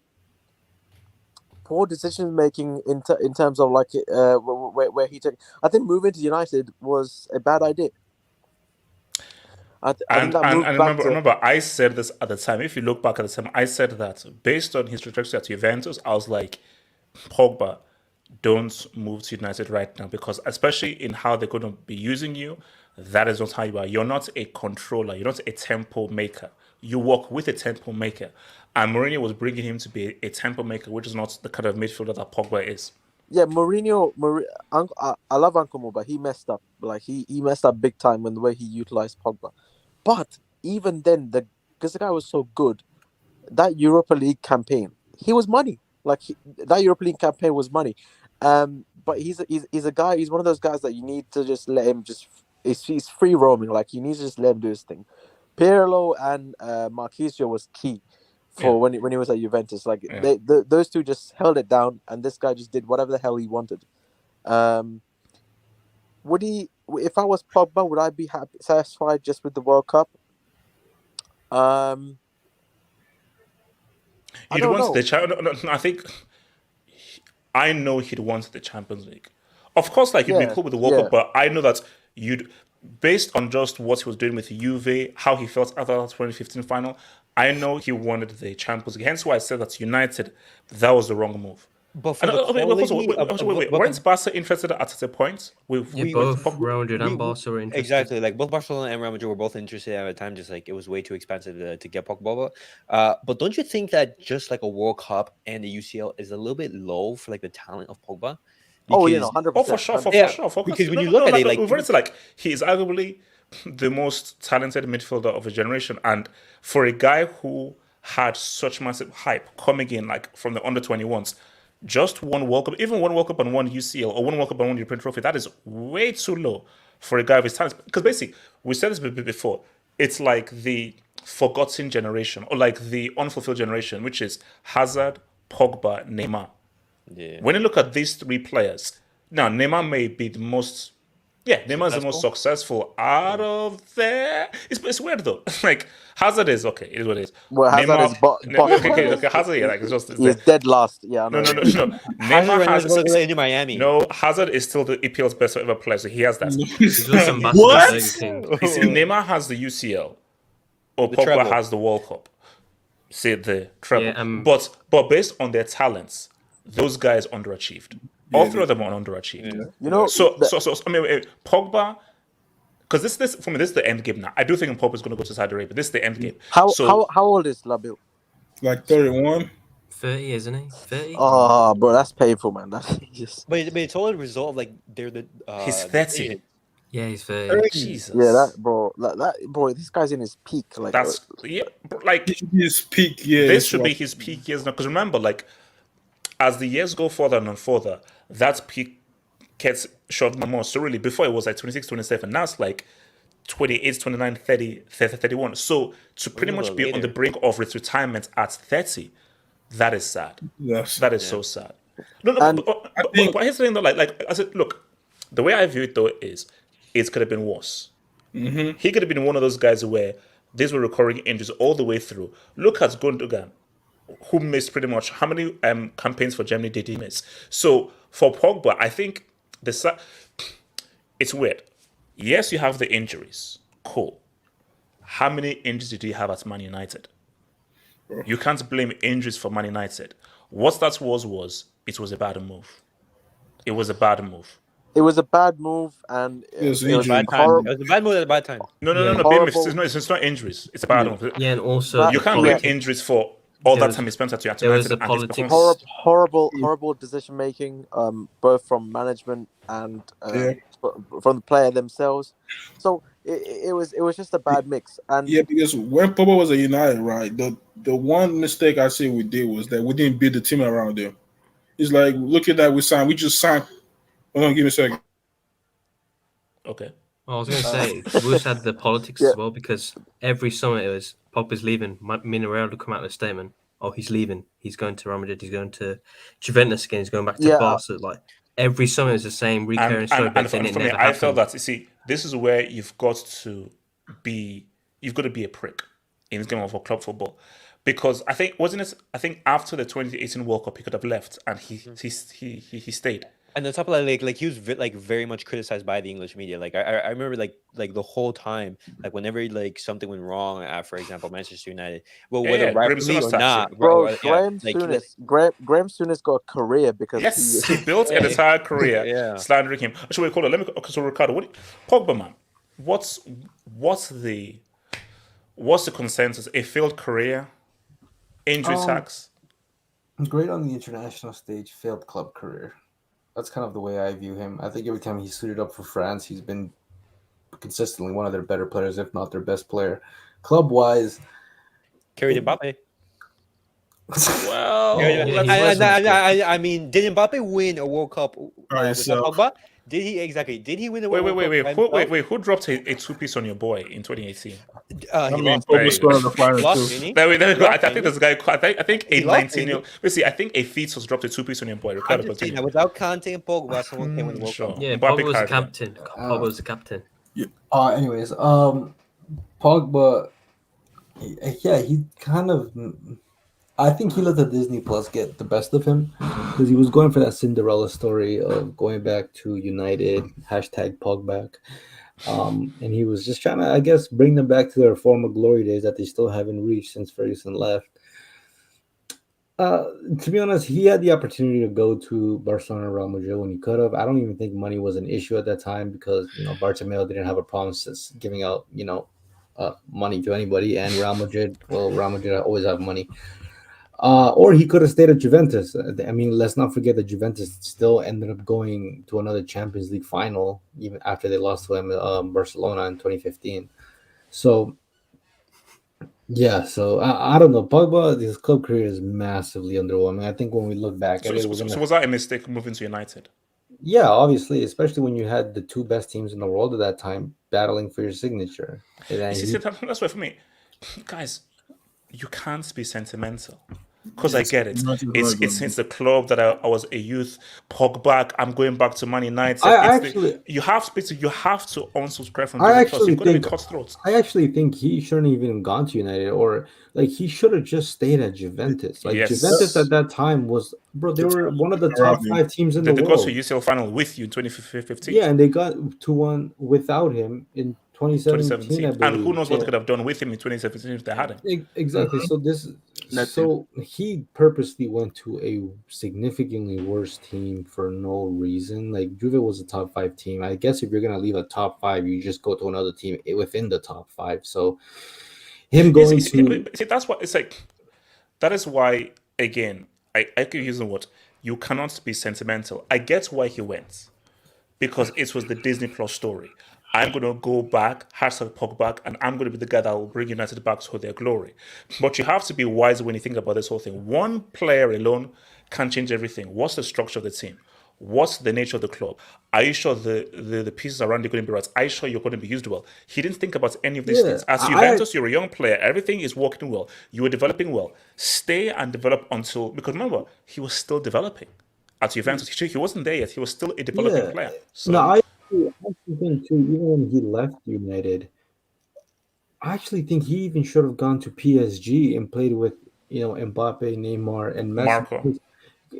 S5: poor decision making in terms of like where he took. I think moving to United was a bad idea. I think that moved back to.
S1: Remember, I said this at the time. If you look back at the time, I said that based on his trajectory at Juventus, I was like, Pogba, don't move to United right now, because especially in how they're going to be using you, that is not how you are. You're not a controller. You're not a tempo maker. You work with a tempo maker. And Mourinho was bringing him to be a tempo maker, which is not the kind of midfielder that Pogba is.
S5: Yeah, Mourinho, I love Uncle Mo, but he messed up. Like he messed up big time in the way he utilized Pogba. But even then, because the guy was so good, that Europa League campaign, he was money. Like that Europa League campaign was money. But he's a guy. He's one of those guys that you need to just let him he's free roaming. Like you need to just let him do his thing. Pirlo and Marquisio was key for when he was at Juventus. Like those two just held it down, and this guy just did whatever the hell he wanted. Would he? If I was Pogba, would I be satisfied just with the World Cup?
S1: You'd want the I think I know he'd want the Champions League. Of course, like you'd be cool with the World Cup, but I know that based on just what he was doing with Juve, how he felt after the 2015 final, I know he wanted the Champions League. Hence why I said that United, that was the wrong move.
S8: But for the
S1: weren't Barca interested at a point?
S9: Both Real Madrid and Barca were interested.
S8: Exactly, like both Barcelona and Real Madrid were both interested at the time. Just like it was way too expensive to get Pogba. But don't you think that just like a World Cup and the UCL is a little bit low for like the talent of Pogba?
S5: Because, 100%.
S1: Oh, for sure.
S8: Because when you look at it, like
S1: we've already said, like he is arguably the most talented midfielder of a generation, and for a guy who had such massive hype coming in, like from the under-21s. Just one World Cup, even one World Cup and one UCL, or one World Cup and one European trophy, that is way too low for a guy of his talents. Because basically, we said this before, it's like the forgotten generation, or like the unfulfilled generation, which is Hazard, Pogba, Neymar.
S8: Yeah.
S1: When you look at these three players, now Neymar may be the most, Neymar is the most successful out of there. It's weird though. Like Hazard is okay. It is what it is.
S5: Well, Hazard is
S1: okay. Hazard, like it's just
S5: he's dead last. Yeah,
S1: no.
S8: Neymar has into Miami.
S1: No, Hazard is still the EPL's best ever player, so he has that.
S9: What?
S1: You see, Neymar has the UCL, or Pogba has the World Cup. Say the treble. But based on their talents, those guys underachieved. All three of them are underachieved.
S5: Yeah. You know,
S1: so I mean, Pogba, because this for me, this is the end game now. I do think Pogba is going to go to Saudi Arabia. This is the end game.
S5: How old is Labil?
S3: Like 31.
S9: 30, isn't he? 30.
S5: Oh, bro, that's painful, man. That's just.
S8: But it's all a result of like they're the.
S1: He's 30.
S9: Yeah, he's 30.
S1: Jesus.
S5: Yeah, that bro, this guy's in his peak. Like
S1: that's like
S3: his peak. Yeah,
S1: this should be his peak years now. Because remember, like as the years go further and further, that peak gets short more. So really, before it was like 26, 27. Now it's like 28, 29, 30, 31. So to pretty much be on the brink of retirement at 30, that is sad.
S3: Yes.
S1: That is so sad. No, but here's the thing though, like I said, look, the way I view it though is it could have been worse.
S3: Mm-hmm.
S1: He could have been one of those guys where these were recurring injuries all the way through. Look at Gundogan, who missed pretty much how many campaigns for Germany did he miss? So for Pogba, I think it's weird. Yes, you have the injuries. Cool. How many injuries did he have at Man United? You can't blame injuries for Man United. What that was it was a bad move. It was a bad move.
S5: It was a bad move, and
S3: Yes,
S5: it was
S3: injury.
S8: Bad time.
S5: horrible.
S8: It was a bad move at a bad time.
S1: No,
S9: Yeah.
S1: BMX, it's not injuries. It's a bad move.
S9: Yeah, and also
S5: But-
S1: You
S9: the
S1: can't blame
S9: politics.
S1: injuries for all
S9: There
S1: that
S9: was-
S1: time he spent at
S9: there was
S1: United
S9: the
S1: and his
S9: politics.
S1: performance.
S5: horrible decision making, both from management and from the player themselves. So it was just a bad mix. And
S3: Yeah, because when Pogba was at United, right, the one mistake I say we did was that we didn't build the team around him. It's like, look at that, we just signed. Hold on, give me a second.
S1: Okay.
S9: I was going to say, we also had the politics as well, because every summer it was Pogba's leaving. Minarello would come out with a statement. Oh, he's leaving. He's going to Real Madrid. He's going to Juventus again. He's going back to Barca. Like every summer it's the same recurring story.
S1: And for me, I felt that, you see, this is where you've got to be a prick in this game of club football. Because I think after the 2018 World Cup he could have left and he stayed.
S8: And on top of that, like he was very much criticized by the English media. Like I remember like the whole time, like whenever like something went wrong at, for example, Manchester United, well, whether rightfully or not,
S5: bro, Graham Souness got a career because
S1: he built an entire career slandering him. Actually, wait, hold on. So Ricardo, Pogba, man, what's the consensus? A failed career, injury tax.
S2: Great on the international stage, failed club career. That's kind of the way I view him. I think every time he's suited up for France, he's been consistently one of their better players, if not their best player. Club-wise,
S8: carried Mbappe.
S1: Well,
S8: I mean, did Mbappe win a World Cup with Pogba? Did he exactly? Did he win a World Cup?
S1: Wait! Who dropped a two-piece on your boy in 2018?
S3: Pogba
S1: lost. There we go. I think this guy. I think a 19-year-old. I think a Fetus dropped a two-piece on your boy. Ricardo,
S8: without Kante and Pogba, someone came with the World Cup.
S9: Yeah, Pogba was the captain. Pogba was the captain.
S2: Anyways, Pogba. Yeah, he kind of. I think he let the Disney Plus get the best of him because he was going for that Cinderella story of going back to United, #Pogback. And he was just trying to, I guess, bring them back to their former glory days that they still haven't reached since Ferguson left. To be honest, he had the opportunity to go to Barcelona and Real Madrid when he could have. I don't even think money was an issue at that time because, Bartomeu didn't have a problem giving out, money to anybody. And Real Madrid always have money. Or he could have stayed at Juventus. I mean, let's not forget that Juventus still ended up going to another Champions League final even after they lost to Barcelona in 2015. So, yeah. So I don't know. Pogba, his club career is massively underwhelming. I think when we look back,
S1: so was that a mistake moving to United?
S2: Yeah, obviously, especially when you had the two best teams in the world at that time battling for your signature.
S1: That's why for me, guys, you can't be sentimental. Because I get it. It's the club that I was a youth. Pogba, I'm going back to Man United. You have to unsubscribe from Disney Plus. You've got to be cutthroat.
S2: I actually think he shouldn't even have gone to United, or he should have just stayed at Juventus. Juventus at that time was, they were one of the top 5 teams in the world.
S1: They got to UCL final with you in 2015.
S2: Yeah, and they got to one without him in 2017, I believe.
S1: And who knows what they could have done with him in 2017 if they had him.
S2: Exactly. So he purposely went to a significantly worse team for no reason. Juve was a top 5 team. I guess if you're going to leave a top 5, you just go to another team within the top 5. So him going
S1: that's what it's like. That is why, again, I keep using the word, you cannot be sentimental. I get why he went. Because it was the Disney Plus story. I'm going to go back, #Pogba, and I'm going to be the guy that will bring United back to their glory. But you have to be wise when you think about this whole thing. One player alone can't change everything. What's the structure of the team? What's the nature of the club? Are you sure the pieces around you are going to be right? Are you sure you're going to be used well? He didn't think about any of these things. As Juventus, you're a young player. Everything is working well. You were developing well. Stay and develop because remember, he was still developing at Juventus. He wasn't there yet. He was still a developing player. So,
S2: I think too, even when he left United, I actually think he even should have gone to PSG and played with, Mbappe, Neymar, and Messi.
S1: Marco.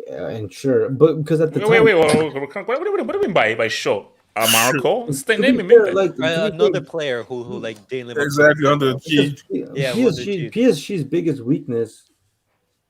S2: And sure, but because at the time,
S1: wait, what do you mean by sure? Marco? It's the
S2: To
S1: name
S2: be
S1: he
S2: fair,
S1: made.
S2: like to be
S8: Another
S2: fair,
S8: player who like didn't live up to
S3: Exactly
S8: the
S3: under the key.
S8: Yeah, who was the chief.
S2: PSG's biggest weakness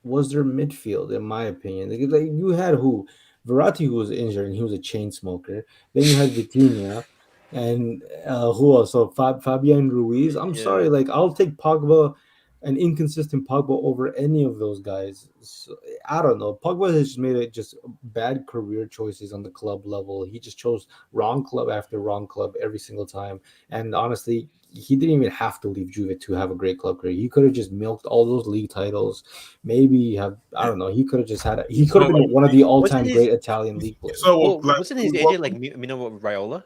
S2: was their midfield, in my opinion. Like you had who? Verratti, who was injured and he was a chain smoker. Then you had Vitinha, and who else? So Fabian Ruiz. I'm
S8: Yeah.
S2: sorry, like I'll take Pogba, an inconsistent Pogba, over any of those guys. So, I don't know. Pogba has just made it just bad career choices on the club level. He just chose wrong club after wrong club every single time. And honestly, he didn't even have to leave Juve to have a great club career. He could have just milked all those league titles. Maybe have I don't know. He could have just had. He could have been one of the all-time
S8: his-
S2: great Italian league players.
S3: So
S8: Wasn't his agent like Mino Raiola?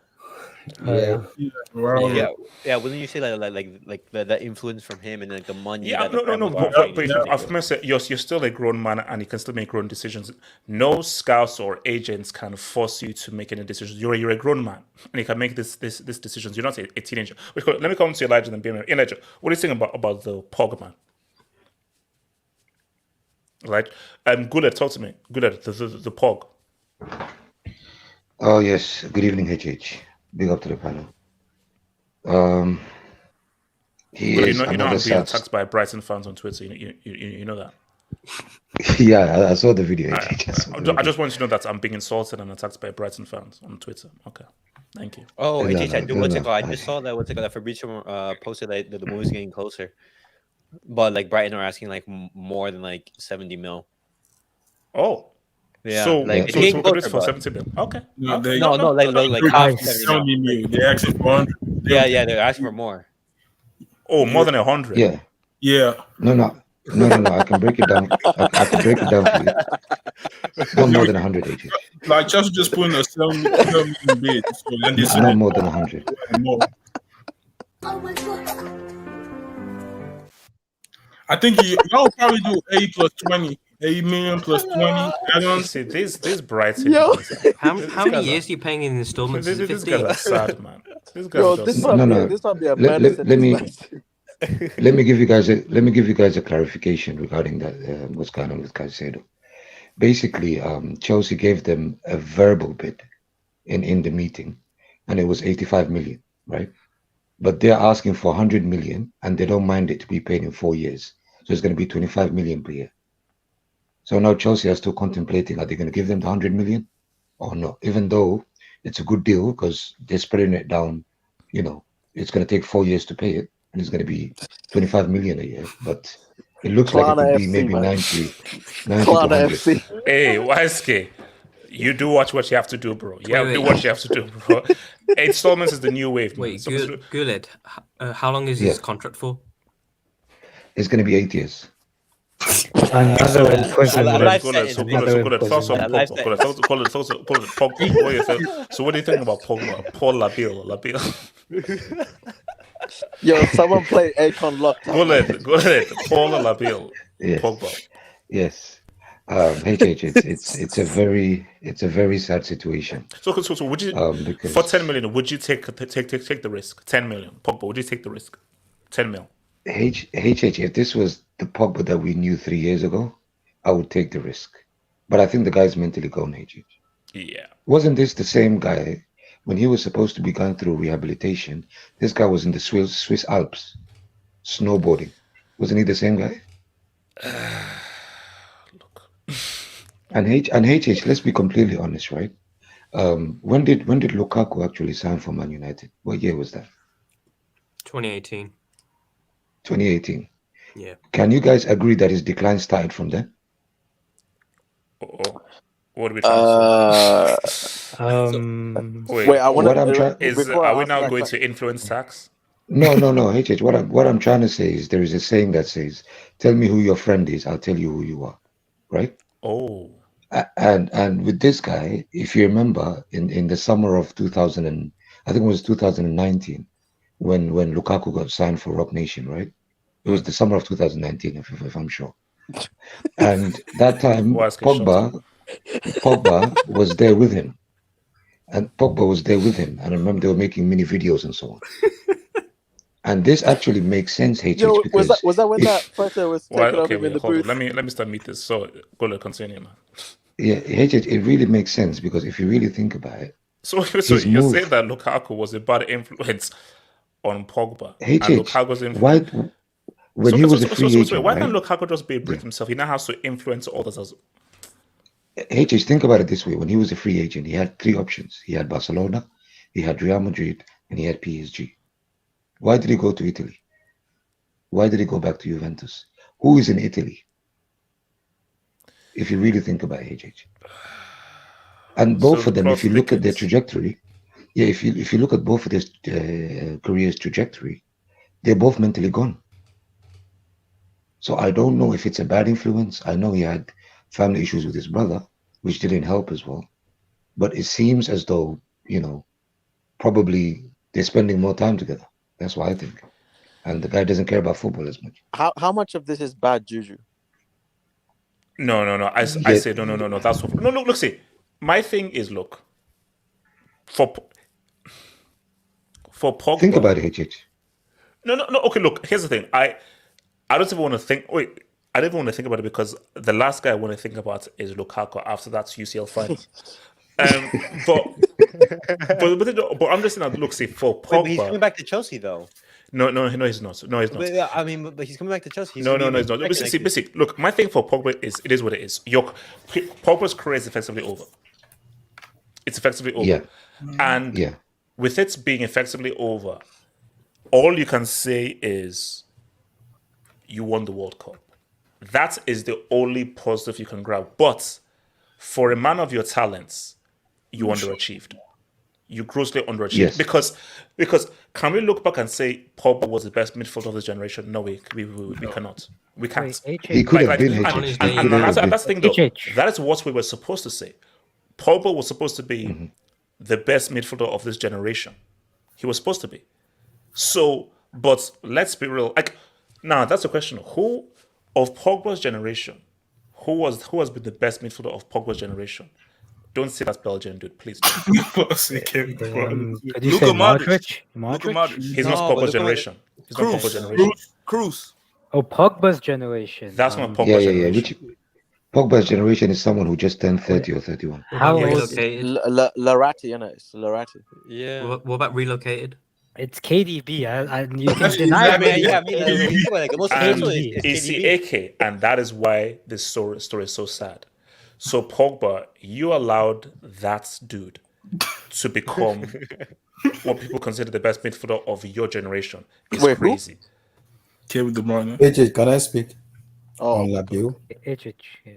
S2: Yeah.
S8: Yeah. Wouldn't you say like the influence from him and like the money?
S1: Yeah,
S8: that the
S1: no.
S8: Prem was
S1: But
S8: offering?
S1: I've must say, you're still a grown man and you can still make grown decisions. No scouts or agents can force you to make any decisions. You're a grown man and you can make this decisions. You're not a teenager. Let me come to Elijah and BM. Elijah, what do you think about the Pogba? Right? Guled, talk to me. Guled, the Pog.
S13: Oh yes. Good evening, HH. Big up to the panel. He
S1: Well,
S13: is
S1: you know
S13: another
S1: I'm being
S13: sad.
S1: attacked by Brighton fans on Twitter. You know that.
S13: Yeah, I saw the video.
S1: I just want you to know that I'm being insulted and attacked by Brighton fans on Twitter. Okay, thank you.
S8: Oh,
S13: No,
S8: HH,
S13: no,
S8: I just saw that Fabrizio posted that the movie's getting closer, but like Brighton are asking like more than like 70 mil.
S1: Oh,
S8: yeah.
S1: So
S8: like
S1: so
S8: getting
S1: it's
S8: closer,
S1: for
S8: but-
S1: 70 mil. Okay.
S3: No,
S1: Okay.
S8: No, like half 70 mil.
S3: They're asking for 100.
S8: Yeah, they're asking for more.
S1: Oh, more than 100.
S13: Yeah.
S3: Yeah.
S13: No. I can break it down. I can break it down for you. Not more than 100, HH.
S3: Like Chelsea just put in a 7 million bid. So then they said
S13: Not more than 100.
S3: more. I think y'all probably do 80 plus 20. 8 million plus 20 add-ons.
S1: See, this Brighton.
S9: Yo.
S1: guys-
S9: How
S1: these
S9: many
S1: guys
S9: years are you paying in installments?
S1: These,
S9: Is it
S1: these guys
S9: 15?
S1: are sad, man. These guys
S6: Yo,
S1: are
S6: this
S1: just
S6: might
S1: sad.
S6: be this might be a
S13: Let
S6: better
S13: me let me give you guys a clarification regarding that. What's going on with Caicedo? Basically, Chelsea gave them a verbal bid in the meeting, and it was 85 million, right? But they're asking for 100 million, and they don't mind it to be paid in 4 years. So it's going to be 25 million per year. So now Chelsea are still contemplating: are they going to give them the 100 million or not? Even though it's a good deal because they're spreading it down. You know, it's going to take 4 years to pay it, and it's going to be 25 million a year. But it looks like it
S6: Klana
S13: could be
S6: FC,
S13: maybe
S6: man.
S13: 90 to
S6: Klana
S13: 100.
S6: FC.
S1: Hey, YSK, you do watch what you have to do, bro. Yeah,
S4: Wait.
S1: do what you have to do, bro. Installments is the new wave.
S4: Wait,
S1: man.
S4: Guled, how long is his contract for?
S13: It's going to be 8 years.
S1: So,
S4: imprisonment.
S1: So what do you think about Pogba? Paul Labille.
S6: Yo, someone play Akon Lockdown.
S1: Go ahead. Paul Labille.
S13: Yes.
S1: Pogba.
S13: Yes. HH, it's a very sad situation.
S1: So would you
S13: because
S1: for 10 million? Would you take the risk? 10 million, Pogba. Would you take the risk? 10 mil.
S13: HH, if this was the Pogba that we knew 3 years ago, I would take the risk. But I think the guy's mentally gone, HH.
S1: Yeah.
S13: Wasn't this the same guy when he was supposed to be going through rehabilitation? This guy was in the Swiss Alps snowboarding. Wasn't he the same guy? And HH, let's be completely honest, right? When did Lukaku actually sign for Man United? What year was that?
S9: 2018.
S13: 2018.
S9: Yeah.
S13: Can you guys agree that his decline started from then?
S1: What are we trying to say?
S6: Wait, I want
S1: to. Are we now going to influence tax?
S13: No, HH. What I'm trying to say is there is a saying that says, "Tell me who your friend is, I'll tell you who you are." Right?
S1: Oh.
S13: And with this guy, if you remember, in the summer of 2000, I think it was 2019, when Lukaku got signed for Rock Nation, right? It was the summer of 2019, if I'm sure. And that time, Pogba was there with him. And Pogba was there with him. And I remember they were making mini videos and so on. And this actually makes sense, HH.
S6: Yo,
S13: because
S6: was that when that photo was taken of him in the
S1: hold on.
S6: booth?
S1: Let me start meet this. So go to continue, man.
S13: Yeah, HH, it really makes sense because if you really think about it,
S1: So
S13: His
S1: you're
S13: move.
S1: saying that Lukaku was a bad influence on Pogba, and
S13: HH,
S1: Lukaku's
S13: why when he was a free agent,
S1: why
S13: right?
S1: can't Lukaku just be a brick
S13: Yeah.
S1: himself? He now has to influence others as
S13: HH, think about it this way: when he was a free agent, he had three options. He had Barcelona, he had Real Madrid, and he had PSG. Why did he go to Italy? Why did he go back to Juventus? Who is in Italy? If you really think about it, HH. And both
S1: So
S13: of them,
S1: the
S13: if you look at their
S1: profligates.
S13: trajectory, yeah, if you look at both of their careers' trajectory, they're both mentally gone. So I don't know if it's a bad influence. I know he had family issues with his brother, which didn't help as well. But it seems as though, probably they're spending more time together. That's what I think. And the guy doesn't care about football as much.
S5: How much of this is bad juju?
S1: No. I
S13: Yeah.
S1: say no. That's what, no. Look. See, my thing is, look, for Pogba.
S13: Think about it, HH.
S1: No. Okay, look. Here's the thing. I don't even want to think. Wait, I don't even want to think about it because the last guy I want to think about is Lukaku. After that's UCL final. But I'm just saying that. Look, see, for Pogba.
S8: Wait, but he's coming back to Chelsea though.
S1: No, he's not. No, he's not.
S8: But, I mean, but he's coming back to Chelsea. He's
S1: No,
S8: gonna be
S1: he's not.
S8: next year.
S1: Basically, look, my thing for Pogba is it is what it is. Pogba's career is effectively over. It's effectively over.
S13: Yeah.
S1: And
S13: Yeah.
S1: with it being effectively over, all you can say is you won the World Cup. That is the only positive you can grab. But for a man of your talents, you underachieved. You grossly underachieved.
S13: Yes.
S1: Because can we look back and say Pogba was the best midfielder of this generation? No, we cannot. We can't.
S4: Wait,
S13: He could have been
S1: and
S13: HH.
S1: that's the thing, though.
S4: HH.
S1: That is what we were supposed to say. Pogba was supposed to be the best midfielder of this generation. He was supposed to be. So, but let's be real. Now that's the question. Who of Pogba's generation? Who has been the best midfielder of Pogba's generation? Don't say that's Belgian, dude. Please. Don't.
S4: Could you
S6: Luka
S4: say
S6: Modric.
S4: Modric?
S6: Luka Modric.
S1: He's not
S8: No, but
S1: Pogba's
S8: look at
S1: generation. He's not Pogba's
S6: Cruz.
S1: generation.
S6: Cruz.
S4: Oh, Pogba's generation.
S1: That's not
S13: Yeah,
S1: Pogba's
S13: yeah.
S1: generation.
S13: Pogba's generation is someone who just turned 30 or 31.
S4: How old?
S9: Relocated?
S5: Larati, it's Larati.
S8: Yeah.
S9: What about relocated?
S4: It's KDB. You can
S3: That's
S4: deny
S3: exactly-
S4: it.
S8: Yeah, I mean, think about it, the most
S1: And
S8: successful is
S1: it's the
S8: KDB.
S1: AK, and that is why this story is so sad. So Pogba, you allowed that dude to become what people consider the best midfielder of your generation. It's
S5: Wait, who?
S1: crazy.
S3: Kevin De Bruyne.
S2: AJ, can I speak
S5: Oh,
S2: on Labio?
S4: HH. Yeah.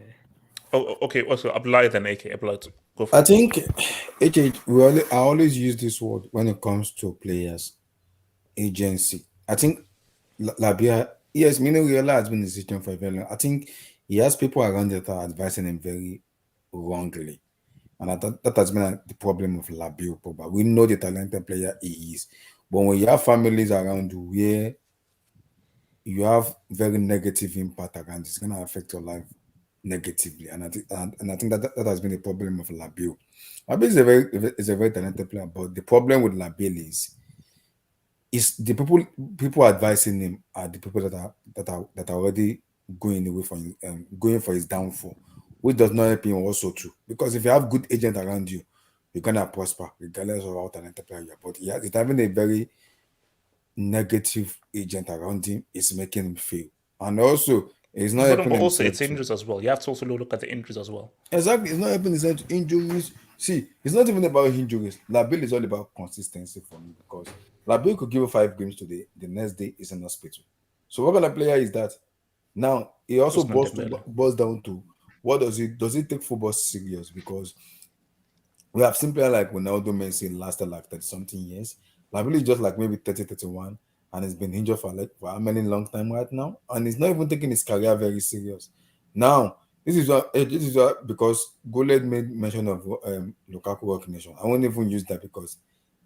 S1: Oh, okay. Also, Abdullah then AK. Abdullah, go for
S2: I
S1: it.
S2: think I always use this word when it comes to players agency. I think Labia, yes, Mino Riola has been in the system for a very long. I think he has people around that are advising him very wrongly. And that has been the problem of Labio Pogba. We know the talented player he is. But when you have families around you where you have very negative impact around, it's going to affect your life negatively. And I think that has been the problem of Labio. Labio is a very talented player, but the problem with Labio is the people advising him are the people that are already going away from going for his downfall, which does not help him also too. Because if you have good agent around you, you're gonna prosper regardless of how talented player you are. But it's having a very negative agent around him is making him fail. And also it's not helping
S1: But also,
S2: himself
S1: it's
S2: too.
S1: injuries as well. You have to also look at the injuries as well.
S2: Exactly, it's not helping his injuries. See, it's not even about injuries. Labille is all about consistency for me because Labille could give you 5 games today, the next day is in hospital. So what kind of player is that? Now it also boils down to what does he take football serious? Because we have seen players like Ronaldo Messi lasted like 30 something years. Labille is just like maybe 30, 31, and he's been injured for how many long time right now, and he's not even taking his career very serious. Now this is what because Goled made mention of Lukaku recognition. I won't even use that because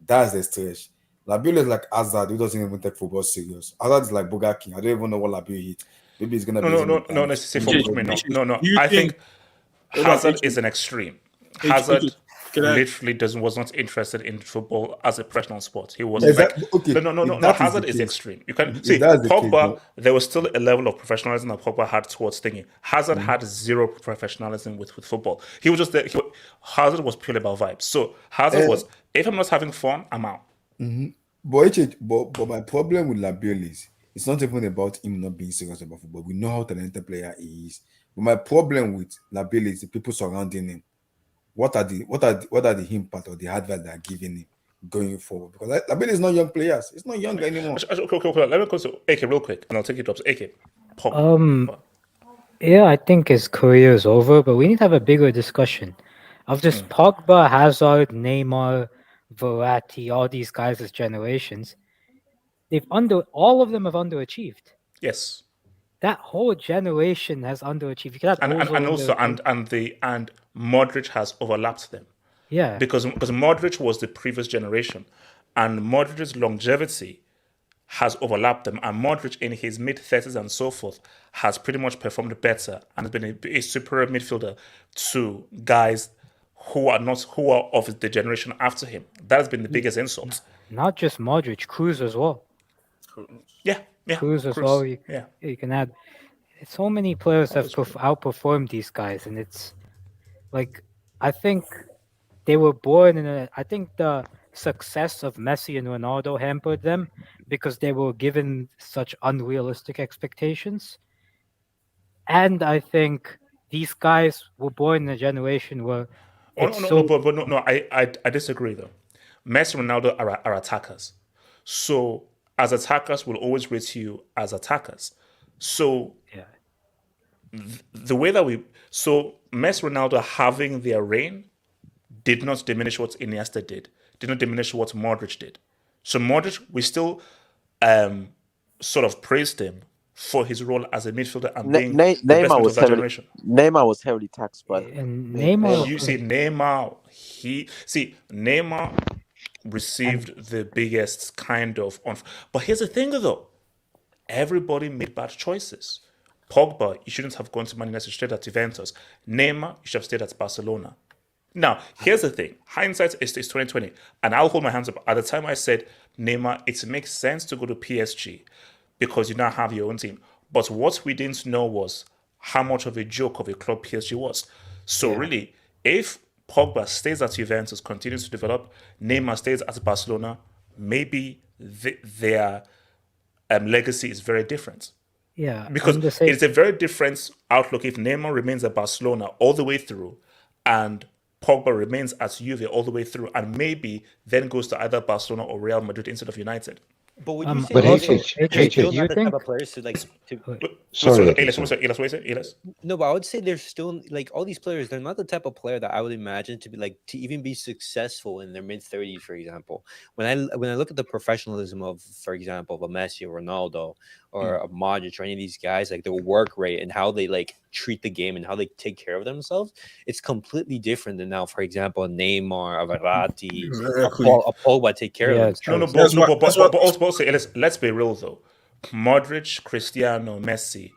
S2: that's the stretch. Labille is like Hazard, who doesn't even take football serious. Hazard is like Burger King. I don't even know what Labille hit. Maybe it's gonna be
S1: No. Necessarily for me, no. I think Hazard is an extreme. Hazard. literally was not interested in football as a professional sport. He was no. Hazard is extreme. You can see Pogba. There was still a level of professionalism that Pogba had towards thinking. Hazard had zero professionalism with football. He was just there. Hazard was purely about vibes. So Hazard was, if I'm not having fun, I'm out.
S14: But my problem with Labiel is it's not even about him not being serious about football. We know how talented player he is. But my problem with Labiel is the people surrounding him. What are the impact or the advice they are giving him going forward? Because Labiel is not young players. It's not young anymore.
S1: Okay. Let me go to AK real quick, and I'll take it up. AK.
S4: Yeah, I think his career is over, but we need to have a bigger discussion of just Pogba, Hazard, Neymar, Verratti, all these guys as generations. All of them have underachieved.
S1: Yes.
S4: That whole generation has underachieved. You can have
S1: and Modric has overlapped them.
S4: Yeah.
S1: Because Modric was the previous generation, and Modric's longevity has overlapped them. And Modric, in his mid-30s and so forth, has pretty much performed better and has been a superior midfielder to guys who are of the generation after him. That has been the biggest insult.
S4: Not just Modric, Cruz as well.
S1: Yeah.
S4: Cruz as well. You can add. So many players have outperformed these guys, and it's like, I think they were born I think the success of Messi and Ronaldo hampered them because they were given such unrealistic expectations. And I think these guys were born in a generation where
S1: I disagree though. Messi and Ronaldo are attackers. So as attackers, we'll always rate you as attackers. So the way that Messi, Ronaldo having their reign did not diminish what Iniesta did not diminish what Modric did. So Modric, we still sort of praised him for his role as a midfielder and being the best midfielder of that generation.
S5: Neymar was heavily taxed by
S4: Neymar.
S1: You see, Neymar received the biggest kind of but here's the thing though, everybody made bad choices. Pogba, you shouldn't have gone to Man United, straight at Juventus. Neymar, you should have stayed at Barcelona. Now, here's the thing. Hindsight is 2020, and I'll hold my hands up. At the time I said, Neymar, it makes sense to go to PSG because you now have your own team. But what we didn't know was how much of a joke of a club PSG was. So really, if Pogba stays at Juventus, continues to develop, Neymar stays at Barcelona, maybe their legacy is very different.
S4: Yeah.
S1: Because it's a very different outlook if Neymar remains at Barcelona all the way through and Pogba remains at Juve all the way through and maybe then goes to either Barcelona or Real Madrid instead of United.
S8: But would you say they're still not the type of players to No, but I would say they're still all these players. They're not the type of player that I would imagine to be to even be successful in their mid-30s, for example. When I look at the professionalism of, for example, of a Messi or Ronaldo or a Modric or any of these guys, their work rate and how they treat the game and how they take care of themselves, it's completely different than now. For example, a Neymar, a Verratti, a Pogba take care of themselves.
S1: But also, let's be real though. Modric, Cristiano, Messi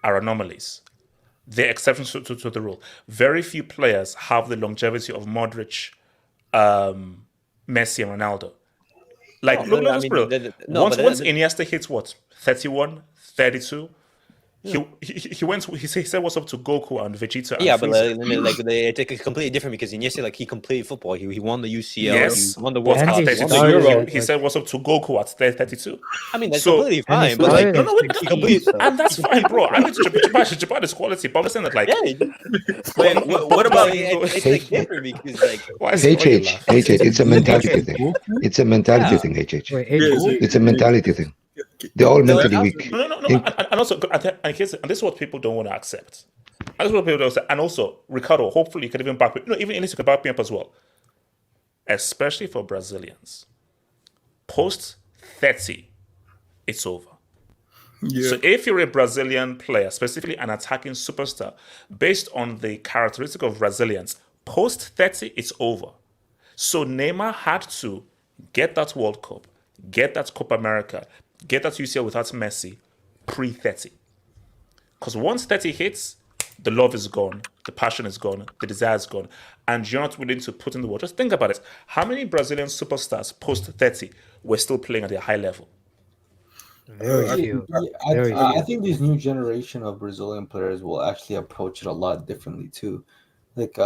S1: are anomalies. They're exceptions to the rule. Very few players have the longevity of Modric, Messi, and Ronaldo. Once Iniesta hits 31, 32, he said what's up to Goku and Vegeta.
S8: Yeah, but they take it completely different because Iniesta he completed football. He won the UCL.
S1: Yes,
S8: he won the World Cup.
S1: He said what's up to Goku at 32.
S8: I mean, that's completely fine. But
S1: and that's fine, bro. I mean, Japan is quality, but I'm saying that
S8: what about it's different because
S13: it's a mentality thing. It's a mentality thing, It's a mentality thing. They're all mentally weak.
S1: No. And also, and this is what people don't want to accept. And also, Ricardo, hopefully you can even back me. Even Iniesta can back me up as well. Especially for Brazilians. Post 30, it's over. Yeah. So if you're a Brazilian player, specifically an attacking superstar, based on the characteristic of Brazilians, post 30, it's over. So Neymar had to get that World Cup, get that Copa America, get that UCL without Messi pre-30. Because once 30 hits, the love is gone the passion is gone, the desire is gone, and you're not willing to put in the work. Just think about it. How many Brazilian superstars post 30 were still playing at a high level?
S4: Very few. Very
S2: I
S4: few.
S2: think this new generation of Brazilian players will actually approach it a lot differently too. Like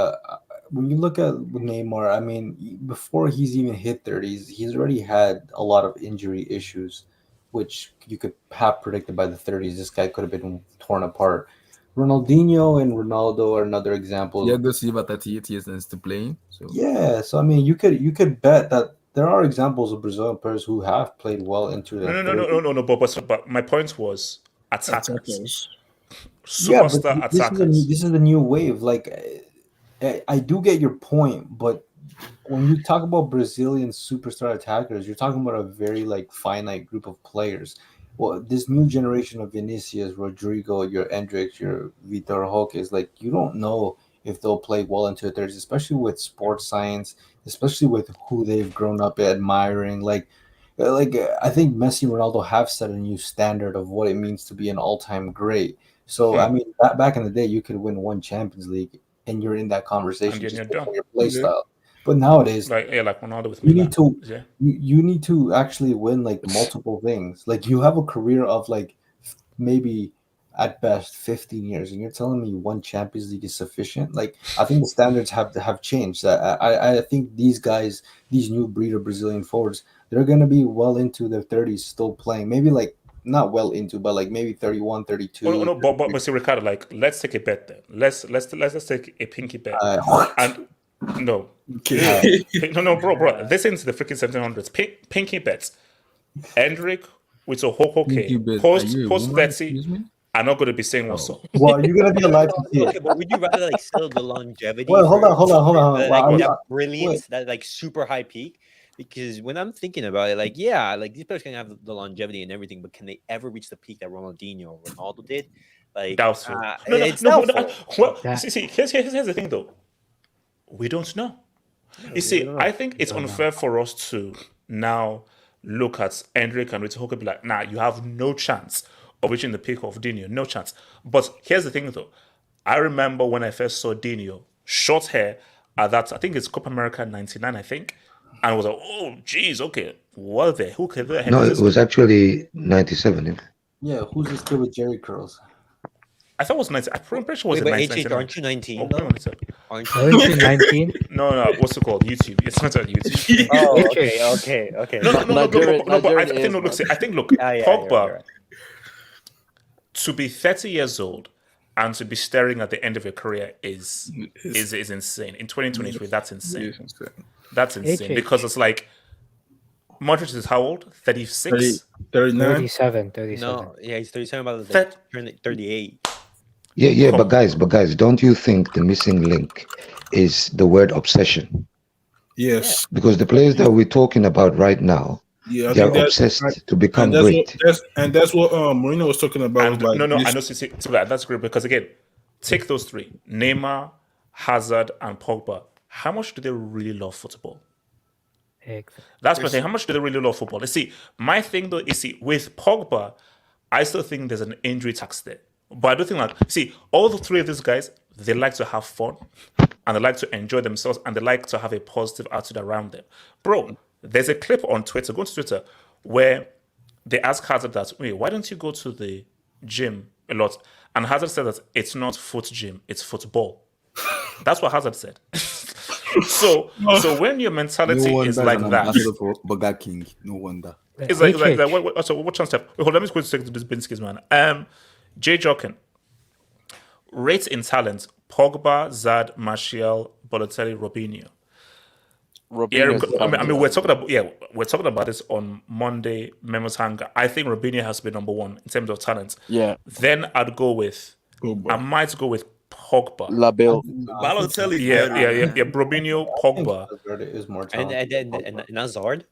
S2: when you look at Neymar, I mean, before he's even hit 30s, he's already had a lot of injury issues, which you could have predicted by the 30s. This guy could have been torn apart. Ronaldinho and Ronaldo are another example.
S10: Thiago Silva, 38 years and still playing. So
S2: Yeah, so I mean, you could bet that there are examples of Brazilian players who have played well into their
S1: No. But my point was attackers.
S2: Yeah, but
S1: Superstar attackers.
S2: this is the new wave. Like, I do get your point, but when you talk about Brazilian superstar attackers, you're talking about a very like finite group of players. Well, this new generation of Vinicius, Rodrigo, your Endrick, your Vitor Roque is like you don't know if they'll play well into the 30s, especially with sports science, especially with who they've grown up admiring. I think Messi and Ronaldo have set a new standard of what it means to be an all-time great. So I mean, back in the day, you could win one Champions League and you're in that conversation just based on your play style. But nowadays,
S1: like Ronaldo with
S2: you
S1: Milan.
S2: need to
S1: Yeah.
S2: you need to actually win like multiple things. Like you have a career of like maybe at best 15 years, and you're telling me one Champions League is sufficient. Like I think the standards have changed. I think these guys, these new breed of Brazilian forwards, they're gonna be well into their 30s still playing. Maybe like not well into, but like maybe 31, 32.
S1: Oh, no, but see, Ricardo, like let's take a bet then. Let's take a pinky bet. And no. No, bro. This is the freaking 1700s. Pinky bets. Endrick with a Hoke post 30 are not going to be saying what's up.
S2: Well, you're going to be alive to see
S8: Okay, but would you rather like still the longevity?
S2: Well, hold on.
S8: That brilliance, that like super high peak. Because when I'm thinking about it, like these players can have the longevity and everything, but can they ever reach the peak that Ronaldinho or Ronaldo did? Like
S1: doubtful.
S8: It's doubtful.
S1: Well, see, here's the thing though. We don't know. You see, I think it's unfair for us to now look at Endrick and Vitor Roque and be like, nah, you have no chance of reaching the peak of Dino, no chance. But here's the thing though. I remember when I first saw Dino, short hair, at that, I think it's Copa America 99, I think. And I was like, oh, geez, okay, what the heck?
S13: No, it was actually 97.
S2: Yeah, who's this kid with Jerry curls?
S1: I thought it was 90. I'm pretty sure it was 19.
S8: Aren't you 19?
S4: Aren't you 19?
S1: No. What's it called? YouTube. It's not on YouTube.
S8: Oh, okay.
S1: I think, look, Pogba, to be 30 years old and to be staring at the end of your career is insane. In 2023, that's insane. That's insane because it's like Modric is how old? 36?
S4: 37.
S8: No, yeah, he's 37, but turning 38.
S13: Yeah, but guys, don't you think the missing link is the word obsession?
S3: Yes.
S13: Because the players that we're talking about right now, they're obsessed to become great.
S3: That's what Mourinho was talking about.
S1: And, no, I know. See, that's great because again, take those three: Neymar, Hazard, and Pogba. How much do they really love football? That's my thing. How much do they really love football? See, my thing though is with Pogba, I still think there's an injury tax there. But I do think all the three of these guys, they like to have fun and they like to enjoy themselves and they like to have a positive attitude around them. Bro, there's a clip on Twitter, go to Twitter, where they ask Hazard that, wait, why don't you go to the gym a lot? And Hazard said that it's not foot gym, it's football. That's what Hazard said. So when your mentality is like that,
S10: Burger King, no wonder.
S1: It's like that. What chance have? Hold on, let me go to this Binskis, man. Jay Jokin rates in talent: Pogba, Zad, Martial, Balotelli, Robinho. We're talking about this on Monday. Members Hangout. I think Robinho has to be number one in terms of talent.
S6: Yeah.
S1: Then I'd go with. I might go with Pogba.
S5: Labille.
S10: Balotelli.
S1: Yeah. Robinho, Pogba.
S2: Is more
S8: and Hazard.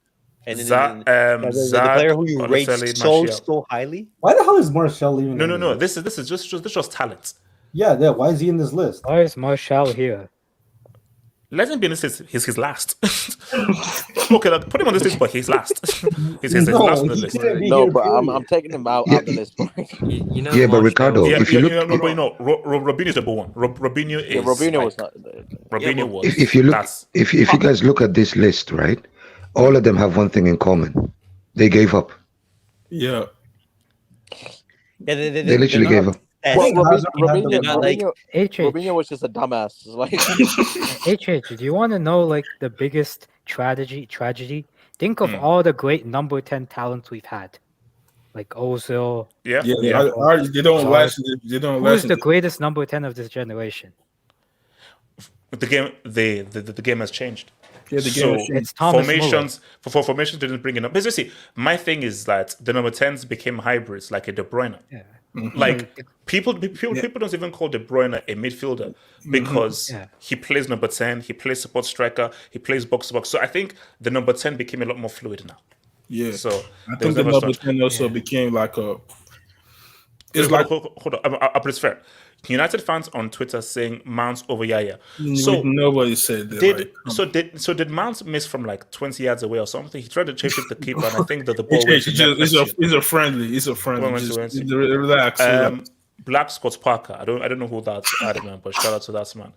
S8: And
S1: then
S8: the player who you rate so highly.
S2: Why the hell is Martial even?
S1: No. This is just talent.
S2: Yeah. Why is he in this list?
S4: Why is Martial here?
S1: Let him be on this list. He's his last. Okay, like, put him on this list, but he's last. he's last on the list.
S5: No, but I'm taking him out of the list, bro.
S9: You know,
S13: Yeah, but
S9: Martial
S13: Ricardo,
S9: was-
S1: Yeah,
S13: if you look,
S1: but Robinho is number one. Robinho is.
S5: Yeah, Robinho
S1: like,
S5: was not.
S1: Robinho was.
S13: if you look,
S1: That's
S13: if you guys look at this list, right, all of them have one thing in common: they gave up.
S3: Yeah.
S8: Yeah,
S13: They literally gave up.
S5: Well,
S4: HH.
S5: Robinho was just a dumbass. Like,
S4: HH, do you want to know like the biggest tragedy? Think of all the great number 10 talents we've had. Like Ozil.
S1: Yeah.
S3: They don't last. They don't
S4: Who's
S3: last.
S4: the greatest number 10 of this generation?
S1: the game. The game has changed.
S3: Yeah, the game
S1: So
S3: has changed.
S4: It's Thomas
S1: formations for formations didn't bring it up. Basically, my thing is that the number 10s became hybrids, like a De Bruyne.
S4: Yeah.
S1: Like people don't even call De Bruyne a midfielder because he plays number 10, he plays support striker, he plays box to box. So I think the number 10 became a lot more fluid now.
S3: Yeah.
S1: So
S3: I think the number 10 also became like a. It's like
S1: hold on. I'll put it fair. United fans on Twitter saying Mount over Yaya. So
S3: nobody said that.
S1: Did Mount miss from like 20 yards away or something? He tried to chase the keeper, and I think that the ball went to net.
S3: It's a friendly. It's a friendly. Just relax.
S1: Black Scott Parker. I don't know who that's man, but shout out to that man.